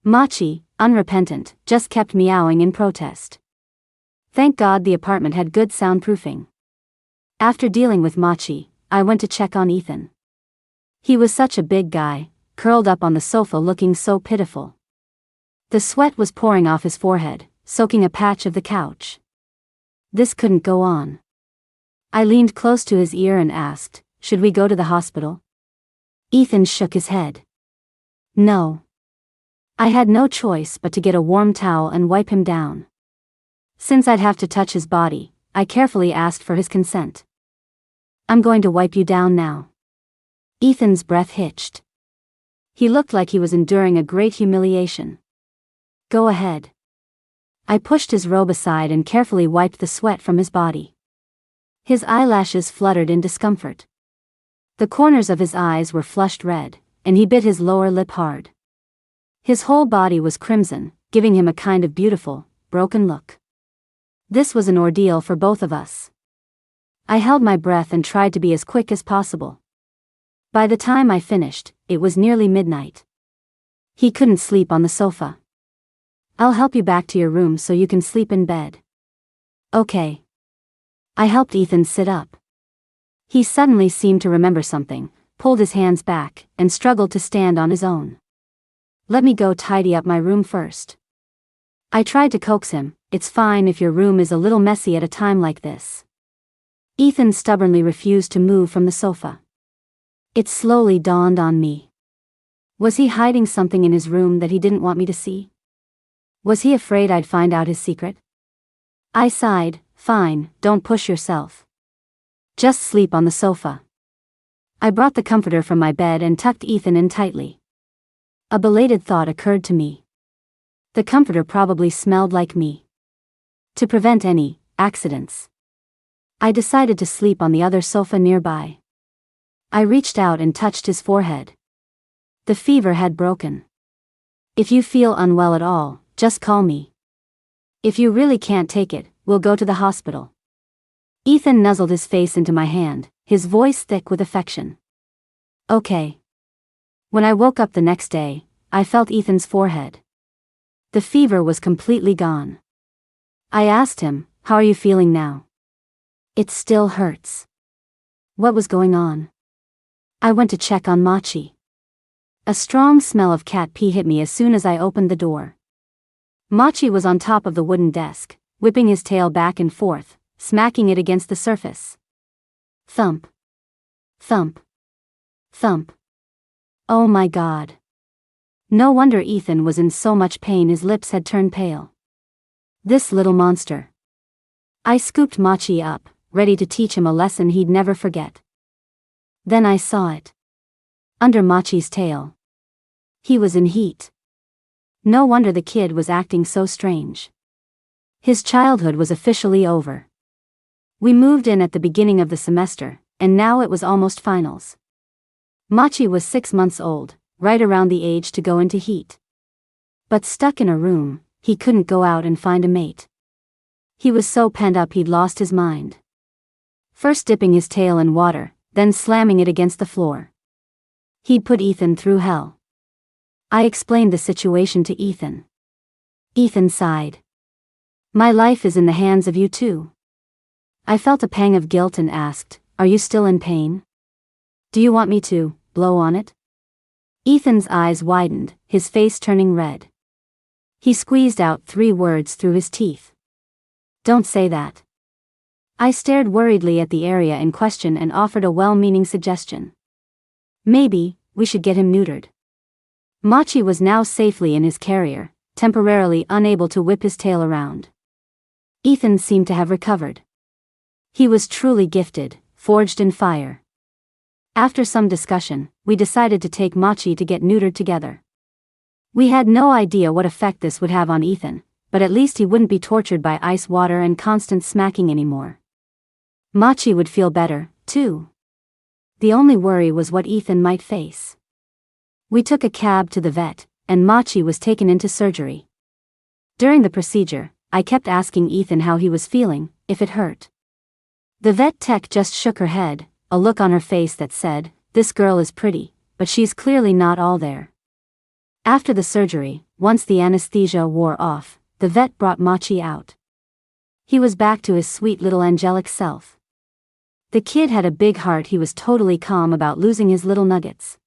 Machi, unrepentant, just kept meowing in protest. Thank God the apartment had good soundproofing. After dealing with Machi, I went to check on Ethan. He was such a big guy, curled up on the sofa looking so pitiful. The sweat was pouring off his forehead, soaking a patch of the couch. This couldn't go on. I leaned close to his ear and asked, "Should we go to the hospital?" Ethan shook his head. No. I had no choice but to get a warm towel and wipe him down. Since I'd have to touch his body, I carefully asked for his consent. "I'm going to wipe you down now." Ethan's breath hitched. He looked like he was enduring a great humiliation. "Go ahead." I pushed his robe aside and carefully wiped the sweat from his body. His eyelashes fluttered in discomfort. The corners of his eyes were flushed red, and he bit his lower lip hard. His whole body was crimson, giving him a kind of beautiful, broken look. This was an ordeal for both of us. I held my breath and tried to be as quick as possible. By the time I finished, it was nearly midnight. He couldn't sleep on the sofa. "I'll help you back to your room so you can sleep in bed." "Okay." I helped Ethan sit up. He suddenly seemed to remember something, pulled his hands back, and struggled to stand on his own. "Let me go tidy up my room first." I tried to coax him, "It's fine if your room is a little messy at a time like this." Ethan stubbornly refused to move from the sofa. It slowly dawned on me. Was he hiding something in his room that he didn't want me to see? Was he afraid I'd find out his secret? I sighed, "Fine, don't push yourself. Just sleep on the sofa." I brought the comforter from my bed and tucked Ethan in tightly. A belated thought occurred to me. The comforter probably smelled like me. To prevent any accidents, I decided to sleep on the other sofa nearby. I reached out and touched his forehead. The fever had broken. "If you feel unwell at all, just call me. If you really can't take it, we'll go to the hospital." Ethan nuzzled his face into my hand, his voice thick with affection. "Okay." When I woke up the next day, I felt Ethan's forehead. The fever was completely gone. I asked him, "How are you feeling now?" "It still hurts." What was going on? I went to check on Machi. A strong smell of cat pee hit me as soon as I opened the door. Machi was on top of the wooden desk, whipping his tail back and forth, smacking it against the surface. Thump. Thump. Thump. Oh my God. No wonder Ethan was in so much pain, his lips had turned pale. This little monster. I scooped Machi up, ready to teach him a lesson he'd never forget. Then I saw it. Under Machi's tail. He was in heat. No wonder the kid was acting so strange. His childhood was officially over. We moved in at the beginning of the semester, and now it was almost finals. Machi was 6 months old, right around the age to go into heat. But stuck in a room, he couldn't go out and find a mate. He was so pent up he'd lost his mind. First dipping his tail in water, then slamming it against the floor. He'd put Ethan through hell. I explained the situation to Ethan. Ethan sighed. "My life is in the hands of you too." I felt a pang of guilt and asked, "Are you still in pain? Do you want me to blow on it?" Ethan's eyes widened, his face turning red. He squeezed out 3 words through his teeth. "Don't say that." I stared worriedly at the area in question and offered a well-meaning suggestion. "Maybe we should get him neutered." Machi was now safely in his carrier, temporarily unable to whip his tail around. Ethan seemed to have recovered. He was truly gifted, forged in fire. After some discussion, we decided to take Machi to get neutered together. We had no idea what effect this would have on Ethan, but at least he wouldn't be tortured by ice water and constant smacking anymore. Machi would feel better, too. The only worry was what Ethan might face. We took a cab to the vet, and Machi was taken into surgery. During the procedure, I kept asking Ethan how he was feeling, if it hurt. The vet tech just shook her head, a look on her face that said, "This girl is pretty, but she's clearly not all there." After the surgery, once the anesthesia wore off, the vet brought Machi out. He was back to his sweet little angelic self. The kid had a big heart. He was totally calm about losing his little nuggets.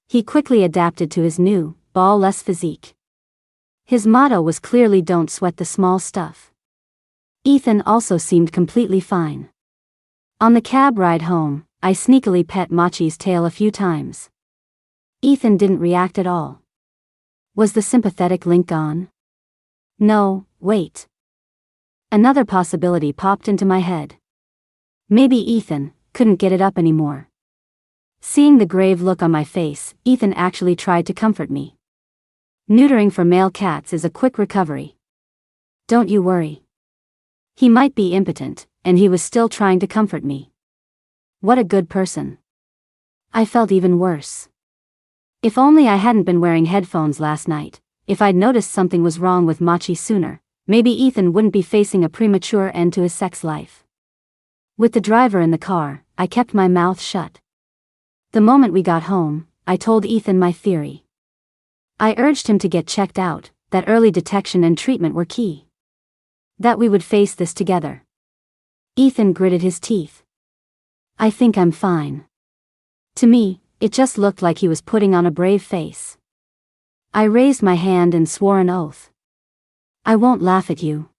He quickly adapted to his new, ball-less physique. His motto was clearly "Don't sweat the small stuff." Ethan also seemed completely fine. On the cab ride home, I sneakily pet Machi's tail a few times. Ethan didn't react at all. Was the sympathetic link gone? No, wait. Another possibility popped into my head. Maybe Ethan couldn't get it up anymore. Seeing the grave look on my face, Ethan actually tried to comfort me. Neutering for male cats is a quick recovery. Don't you worry. He might be impotent, and he was still trying to comfort me. What a good person. I felt even worse. If only I hadn't been wearing headphones last night. If I'd noticed something was wrong with Machi sooner, maybe Ethan wouldn't be facing a premature end to his sex life. With the driver in the car, I kept my mouth shut. The moment we got home, I told Ethan my theory. I urged him to get checked out, that early detection and treatment were key. That we would face this together. Ethan gritted his teeth. I think I'm fine. To me, it just looked like he was putting on a brave face. I raised my hand and swore an oath. I won't laugh at you.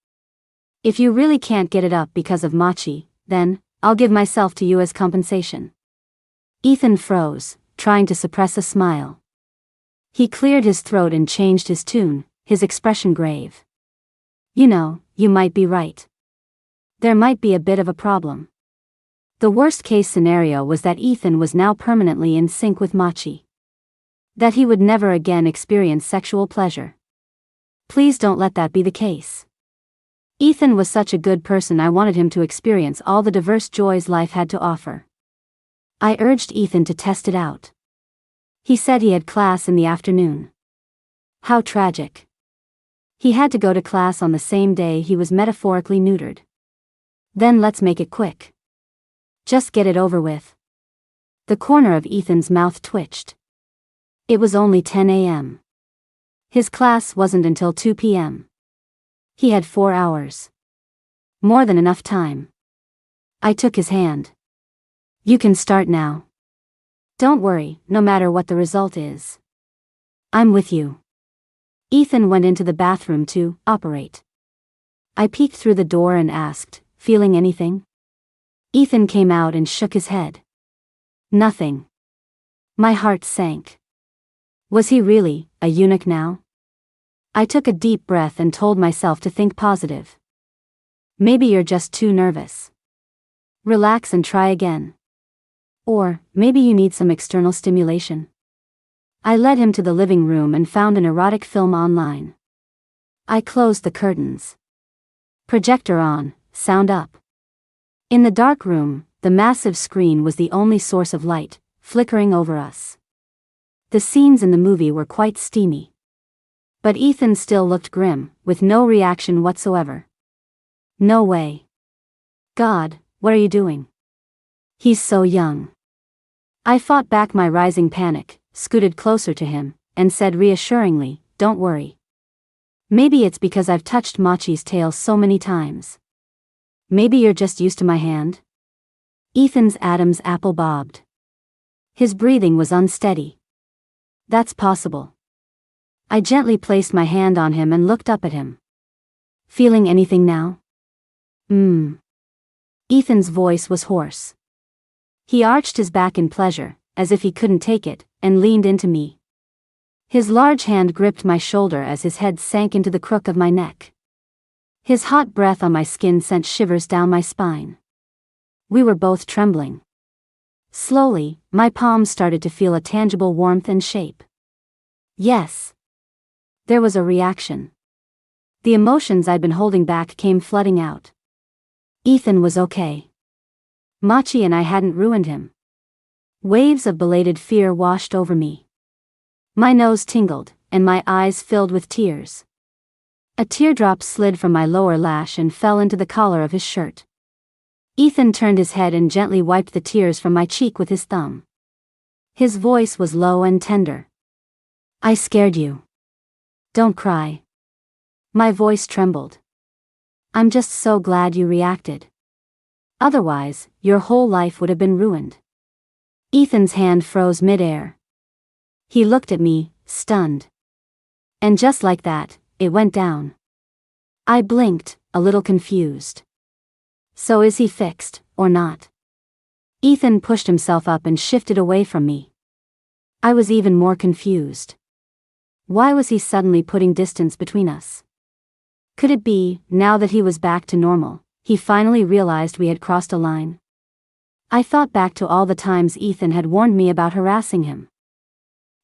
If you really can't get it up because of Machi, then I'll give myself to you as compensation. Ethan froze, trying to suppress a smile. He cleared his throat and changed his tune, his expression grave. You know, you might be right. There might be a bit of a problem. The worst-case scenario was that Ethan was now permanently in sync with Machi. That he would never again experience sexual pleasure. Please don't let that be the case. Ethan was such a good person. I wanted him to experience all the diverse joys life had to offer. I urged Ethan to test it out. He said he had class in the afternoon. How tragic. He had to go to class on the same day he was metaphorically neutered. Then let's make it quick. Just get it over with. The corner of Ethan's mouth twitched. It was only 10 a.m. His class wasn't until 2 p.m. He had 4 hours. More than enough time. I took his hand. You can start now. Don't worry, no matter what the result is. I'm with you. Ethan went into the bathroom to operate. I peeked through the door and asked, feeling anything? Ethan came out and shook his head. Nothing. My heart sank. Was he really a eunuch now? I took a deep breath and told myself to think positive. Maybe you're just too nervous. Relax and try again. Or, maybe you need some external stimulation. I led him to the living room and found an erotic film online. I closed the curtains. Projector on, sound up. In the dark room, the massive screen was the only source of light, flickering over us. The scenes in the movie were quite steamy. But Ethan still looked grim, with no reaction whatsoever. No way. God, what are you doing? He's so young. I fought back my rising panic, scooted closer to him, and said reassuringly, don't worry. Maybe it's because I've touched Machi's tail so many times. Maybe you're just used to my hand? Ethan's Adam's apple bobbed. His breathing was unsteady. That's possible. I gently placed my hand on him and looked up at him. Feeling anything now? Ethan's voice was hoarse. He arched his back in pleasure, as if he couldn't take it, and leaned into me. His large hand gripped my shoulder as his head sank into the crook of my neck. His hot breath on my skin sent shivers down my spine. We were both trembling. Slowly, my palms started to feel a tangible warmth and shape. Yes. There was a reaction. The emotions I'd been holding back came flooding out. Ethan was okay. Machi and I hadn't ruined him. Waves of belated fear washed over me. My nose tingled, and my eyes filled with tears. A teardrop slid from my lower lash and fell into the collar of his shirt. Ethan turned his head and gently wiped the tears from my cheek with his thumb. His voice was low and tender. I scared you. Don't cry. My voice trembled. I'm just so glad you reacted. Otherwise, your whole life would have been ruined. Ethan's hand froze mid-air. He looked at me, stunned. And just like that, it went down. I blinked, a little confused. So is he fixed, or not? Ethan pushed himself up and shifted away from me. I was even more confused. Why was he suddenly putting distance between us? Could it be, now that he was back to normal, he finally realized we had crossed a line? I thought back to all the times Ethan had warned me about harassing him.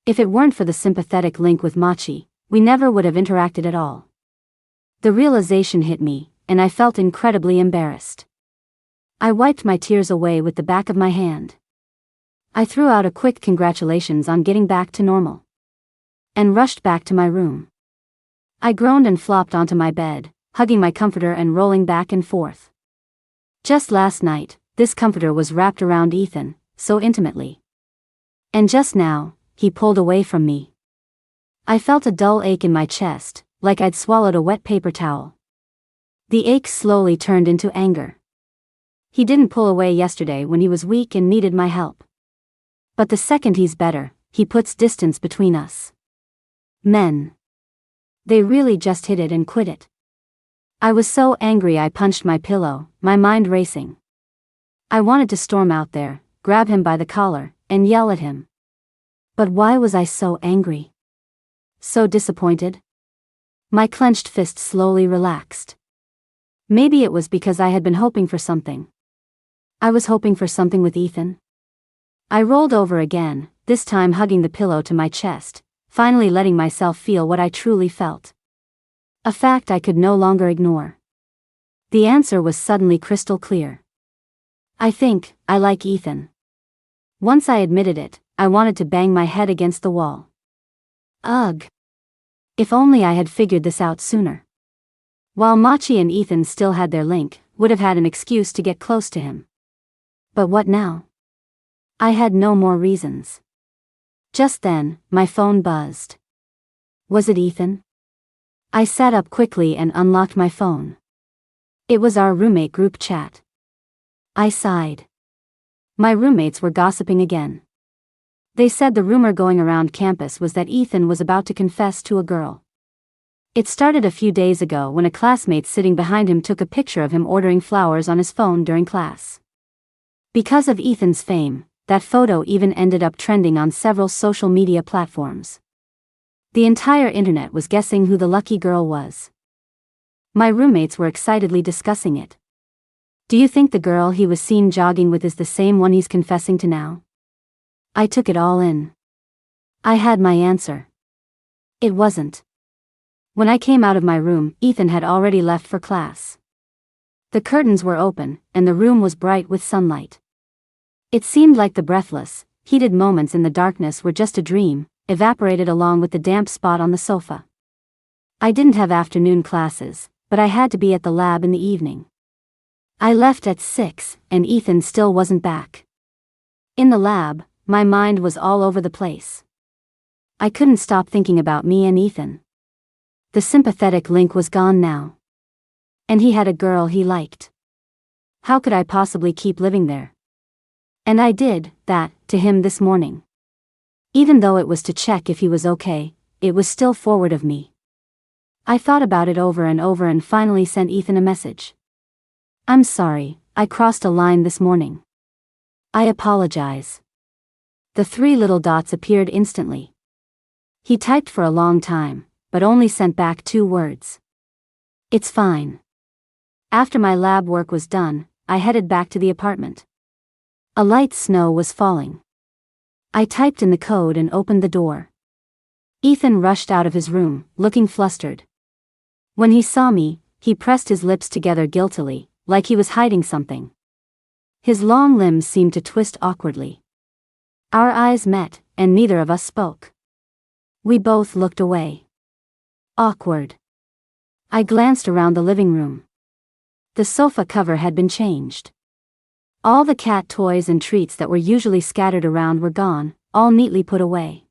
If it weren't for the sympathetic link with Machi, we never would have interacted at all. The realization hit me, and I felt incredibly embarrassed. I wiped my tears away with the back of my hand. I threw out a quick congratulations on getting back to normal. And rushed back to my room. I groaned and flopped onto my bed, hugging my comforter and rolling back and forth. Just last night, this comforter was wrapped around Ethan, so intimately. And just now, he pulled away from me. I felt a dull ache in my chest, like I'd swallowed a wet paper towel. The ache slowly turned into anger. He didn't pull away yesterday when he was weak and needed my help. But the second he's better, he puts distance between us. Men. They really just hit it and quit it. I was so angry I punched my pillow, my mind racing. I wanted to storm out there, grab him by the collar, and yell at him. But why was I so angry? So disappointed? My clenched fist slowly relaxed. Maybe it was because I had been hoping for something. I was hoping for something with Ethan. I rolled over again, this time hugging the pillow to my chest, finally letting myself feel what I truly felt. A fact I could no longer ignore. The answer was suddenly crystal clear. I think I like Ethan. Once I admitted it, I wanted to bang my head against the wall. Ugh. If only I had figured this out sooner. While Machi and Ethan still had their link, would have had an excuse to get close to him. But what now? I had no more reasons. Just then, my phone buzzed. Was it Ethan? I sat up quickly and unlocked my phone. It was our roommate group chat. I sighed. My roommates were gossiping again. They said the rumor going around campus was that Ethan was about to confess to a girl. It started a few days ago when a classmate sitting behind him took a picture of him ordering flowers on his phone during class. Because of Ethan's fame, that photo even ended up trending on several social media platforms. The entire internet was guessing who the lucky girl was. My roommates were excitedly discussing it. Do you think the girl he was seen jogging with is the same one he's confessing to now? I took it all in. I had my answer. It wasn't. When I came out of my room, Ethan had already left for class. The curtains were open, and the room was bright with sunlight. It seemed like the breathless, heated moments in the darkness were just a dream, evaporated along with the damp spot on the sofa. I didn't have afternoon classes, but I had to be at the lab in the evening. I left at 6, and Ethan still wasn't back. In the lab, my mind was all over the place. I couldn't stop thinking about me and Ethan. The sympathetic link was gone now. And he had a girl he liked. How could I possibly keep living there? And I did that to him this morning. Even though it was to check if he was okay, it was still forward of me. I thought about it over and finally sent Ethan a message. I'm sorry, I crossed a line this morning. I apologize. The 3 little dots appeared instantly. He typed for a long time, but only sent back 2 words. It's fine. After my lab work was done, I headed back to the apartment. A light snow was falling. I typed in the code and opened the door. Ethan rushed out of his room, looking flustered. When he saw me, he pressed his lips together guiltily, like he was hiding something. His long limbs seemed to twist awkwardly. Our eyes met, and neither of us spoke. We both looked away. Awkward. I glanced around the living room. The sofa cover had been changed. All the cat toys and treats that were usually scattered around were gone, all neatly put away.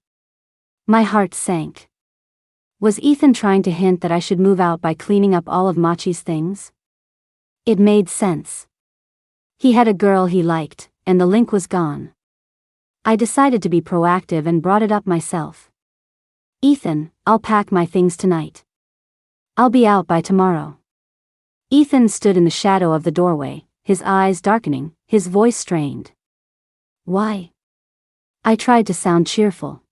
My heart sank. Was Ethan trying to hint that I should move out by cleaning up all of Machi's things? It made sense. He had a girl he liked, and the link was gone. I decided to be proactive and brought it up myself. Ethan, I'll pack my things tonight. I'll be out by tomorrow. Ethan stood in the shadow of the doorway, his eyes darkening, his voice strained. Why? I tried to sound cheerful.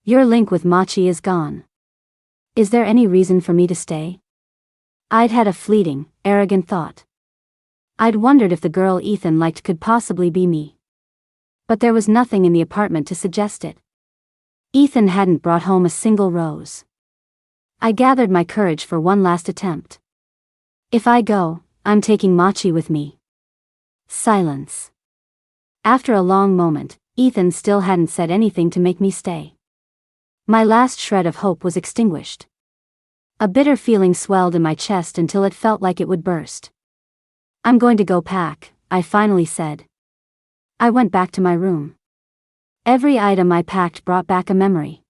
Your link with Machi is gone. Is there any reason for me to stay? I'd had a fleeting, arrogant thought. I'd wondered if the girl Ethan liked could possibly be me. But there was nothing in the apartment to suggest it. Ethan hadn't brought home a single rose. I gathered my courage for one last attempt. If I go, I'm taking Machi with me. Silence. After a long moment, Ethan still hadn't said anything to make me stay. My last shred of hope was extinguished. A bitter feeling swelled in my chest until it felt like it would burst. I'm going to go pack, I finally said. I went back to my room. Every item I packed brought back a memory.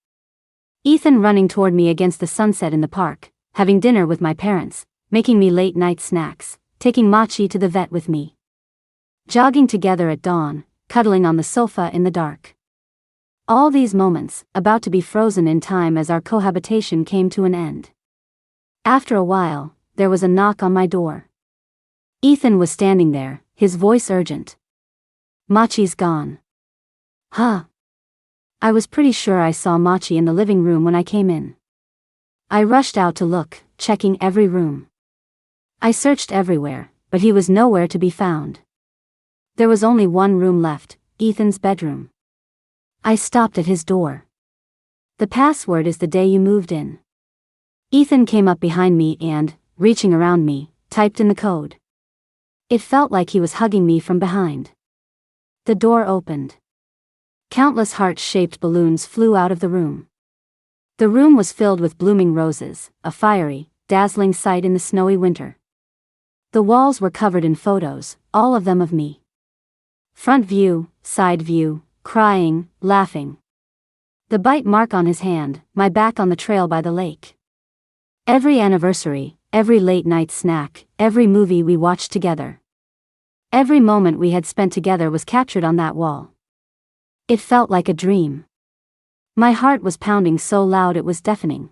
Ethan running toward me against the sunset in the park, having dinner with my parents, making me late-night snacks, taking Machi to the vet with me. Jogging together at dawn, cuddling on the sofa in the dark. All these moments, about to be frozen in time as our cohabitation came to an end. After a while, there was a knock on my door. Ethan was standing there, his voice urgent. Machi's gone. Huh? I was pretty sure I saw Machi in the living room when I came in. I rushed out to look, checking every room. I searched everywhere, but he was nowhere to be found. There was only one room left, Ethan's bedroom. I stopped at his door. The password is the day you moved in. Ethan came up behind me and, reaching around me, typed in the code. It felt like he was hugging me from behind. The door opened. Countless heart-shaped balloons flew out of the room. The room was filled with blooming roses, a fiery, dazzling sight in the snowy winter. The walls were covered in photos, all of them of me. Front view, side view, crying, laughing. The bite mark on his hand, my back on the trail by the lake. Every anniversary, every late-night snack, every movie we watched together. Every moment we had spent together was captured on that wall. It felt like a dream. My heart was pounding so loud it was deafening.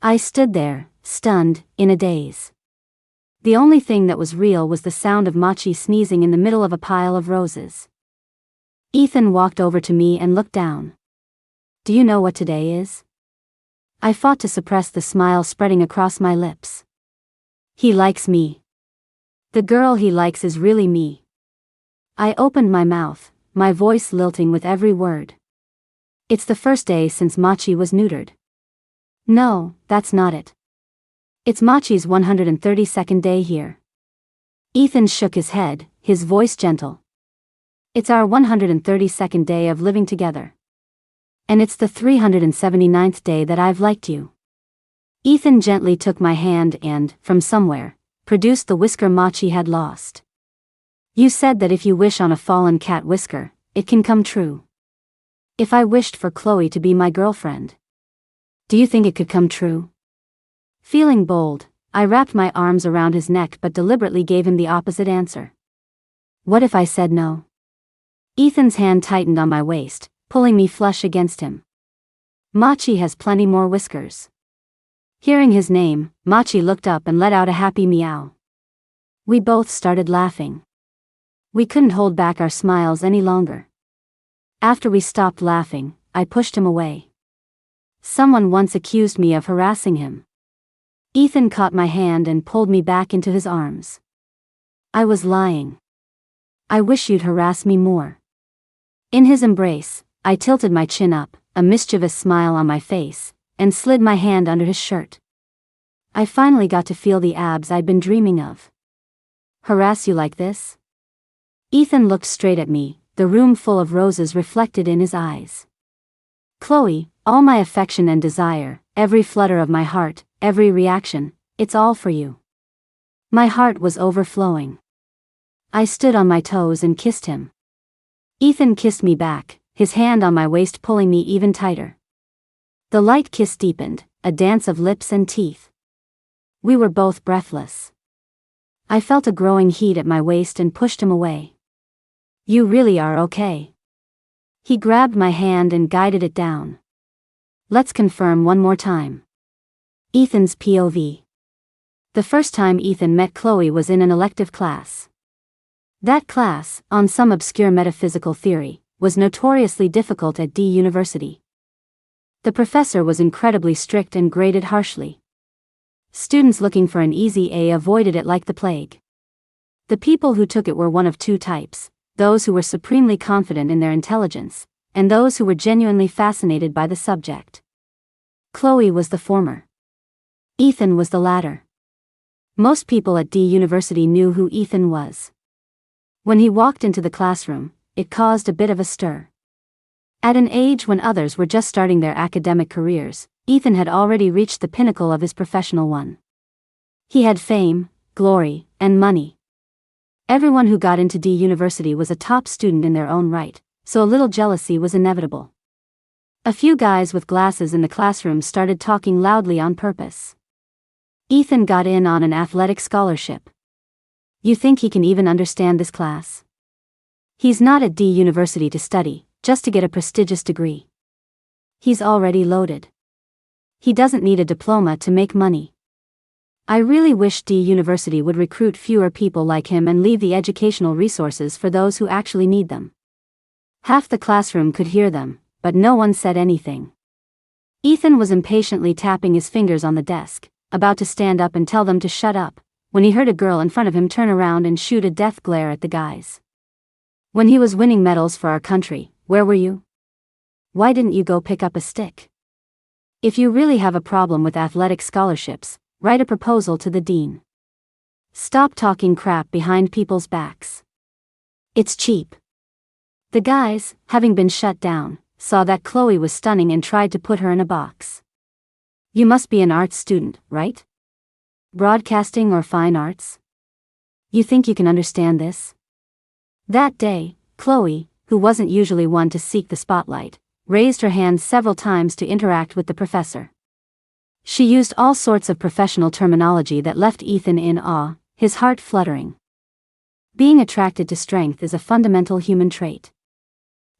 I stood there, stunned, in a daze. The only thing that was real was the sound of Machi sneezing in the middle of a pile of roses. Ethan walked over to me and looked down. Do you know what today is? I fought to suppress the smile spreading across my lips. He likes me. The girl he likes is really me. I opened my mouth, my voice lilting with every word. It's the first day since Machi was neutered. No, that's not it. It's Machi's 132nd day here. Ethan shook his head, his voice gentle. It's our 132nd day of living together. And it's the 379th day that I've liked you. Ethan gently took my hand and, from somewhere, produced the whisker Machi had lost. You said that if you wish on a fallen cat whisker, it can come true. If I wished for Chloe to be my girlfriend, do you think it could come true? Feeling bold, I wrapped my arms around his neck but deliberately gave him the opposite answer. What if I said no? Ethan's hand tightened on my waist, pulling me flush against him. Machi has plenty more whiskers. Hearing his name, Machi looked up and let out a happy meow. We both started laughing. We couldn't hold back our smiles any longer. After we stopped laughing, I pushed him away. Someone once accused me of harassing him. Ethan caught my hand and pulled me back into his arms. I was lying. I wish you'd harass me more. In his embrace, I tilted my chin up, a mischievous smile on my face, and slid my hand under his shirt. I finally got to feel the abs I'd been dreaming of. Harass you like this? Ethan looked straight at me, the room full of roses reflected in his eyes. Chloe, all my affection and desire, every flutter of my heart, every reaction, it's all for you. My heart was overflowing. I stood on my toes and kissed him. Ethan kissed me back, his hand on my waist pulling me even tighter. The light kiss deepened, a dance of lips and teeth. We were both breathless. I felt a growing heat at my waist and pushed him away. You really are okay. He grabbed my hand and guided it down. Let's confirm one more time. Ethan's POV. The first time Ethan met Chloe was in an elective class. That class, on some obscure metaphysical theory, was notoriously difficult at D University. The professor was incredibly strict and graded harshly. Students looking for an easy A avoided it like the plague. The people who took it were one of two types: those who were supremely confident in their intelligence, and those who were genuinely fascinated by the subject. Chloe was the former. Ethan was the latter. Most people at D University knew who Ethan was. When he walked into the classroom, it caused a bit of a stir. At an age when others were just starting their academic careers, Ethan had already reached the pinnacle of his professional one. He had fame, glory, and money. Everyone who got into D University was a top student in their own right, so a little jealousy was inevitable. A few guys with glasses in the classroom started talking loudly on purpose. Ethan got in on an athletic scholarship. You think he can even understand this class? He's not at D University to study, just to get a prestigious degree. He's already loaded. He doesn't need a diploma to make money. I really wish D University would recruit fewer people like him and leave the educational resources for those who actually need them. Half the classroom could hear them, but no one said anything. Ethan was impatiently tapping his fingers on the desk, about to stand up and tell them to shut up, when he heard a girl in front of him turn around and shoot a death glare at the guys. When he was winning medals for our country, where were you? Why didn't you go pick up a stick? If you really have a problem with athletic scholarships, write a proposal to the dean. Stop talking crap behind people's backs. It's cheap. The guys, having been shut down, saw that Chloe was stunning and tried to put her in a box. You must be an arts student, right? Broadcasting or fine arts? You think you can understand this? That day, Chloe, who wasn't usually one to seek the spotlight, raised her hand several times to interact with the professor. She used all sorts of professional terminology that left Ethan in awe, his heart fluttering. Being attracted to strength is a fundamental human trait.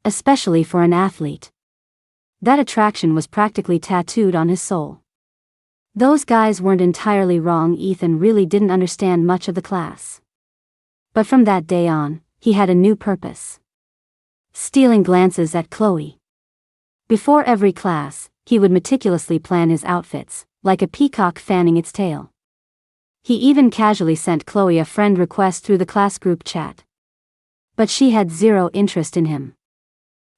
Especially for an athlete. That attraction was practically tattooed on his soul. Those guys weren't entirely wrong. Ethan really didn't understand much of the class. But from that day on, he had a new purpose. Stealing glances at Chloe. Before every class, he would meticulously plan his outfits, like a peacock fanning its tail. He even casually sent Chloe a friend request through the class group chat. But she had zero interest in him.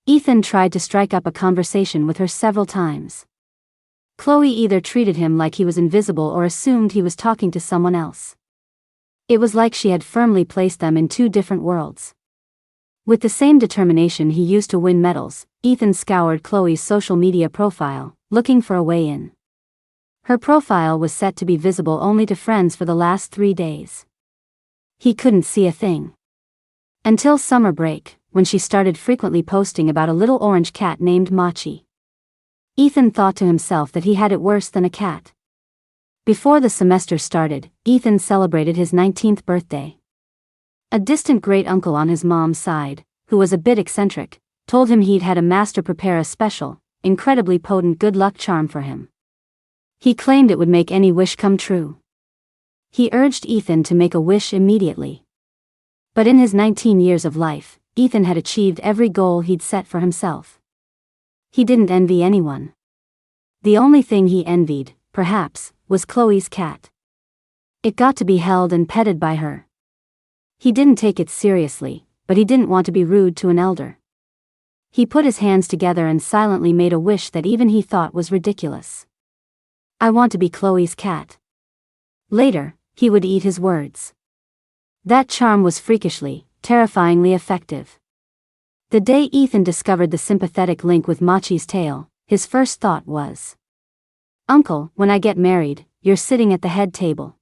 Ethan tried to strike up a conversation with her several times. Chloe either treated him like he was invisible or assumed he was talking to someone else. It was like she had firmly placed them in two different worlds. With the same determination he used to win medals, Ethan scoured Chloe's social media profile, looking for a way in. Her profile was set to be visible only to friends for the last 3 days. He couldn't see a thing. Until summer break, when she started frequently posting about a little orange cat named Machi. Ethan thought to himself that he had it worse than a cat. Before the semester started, Ethan celebrated his 19th birthday. A distant great-uncle on his mom's side, who was a bit eccentric, told him he'd had a master prepare a special, incredibly potent good luck charm for him. He claimed it would make any wish come true. He urged Ethan to make a wish immediately. But in his 19 years of life, Ethan had achieved every goal he'd set for himself. He didn't envy anyone. The only thing he envied, perhaps, was Chloe's cat. It got to be held and petted by her. He didn't take it seriously, but he didn't want to be rude to an elder. He put his hands together and silently made a wish that even he thought was ridiculous. I want to be Chloe's cat. Later, he would eat his words. That charm was freakishly, terrifyingly effective. The day Ethan discovered the sympathetic link with Machi's tail, his first thought was, "Uncle, when I get married, you're sitting at the head table."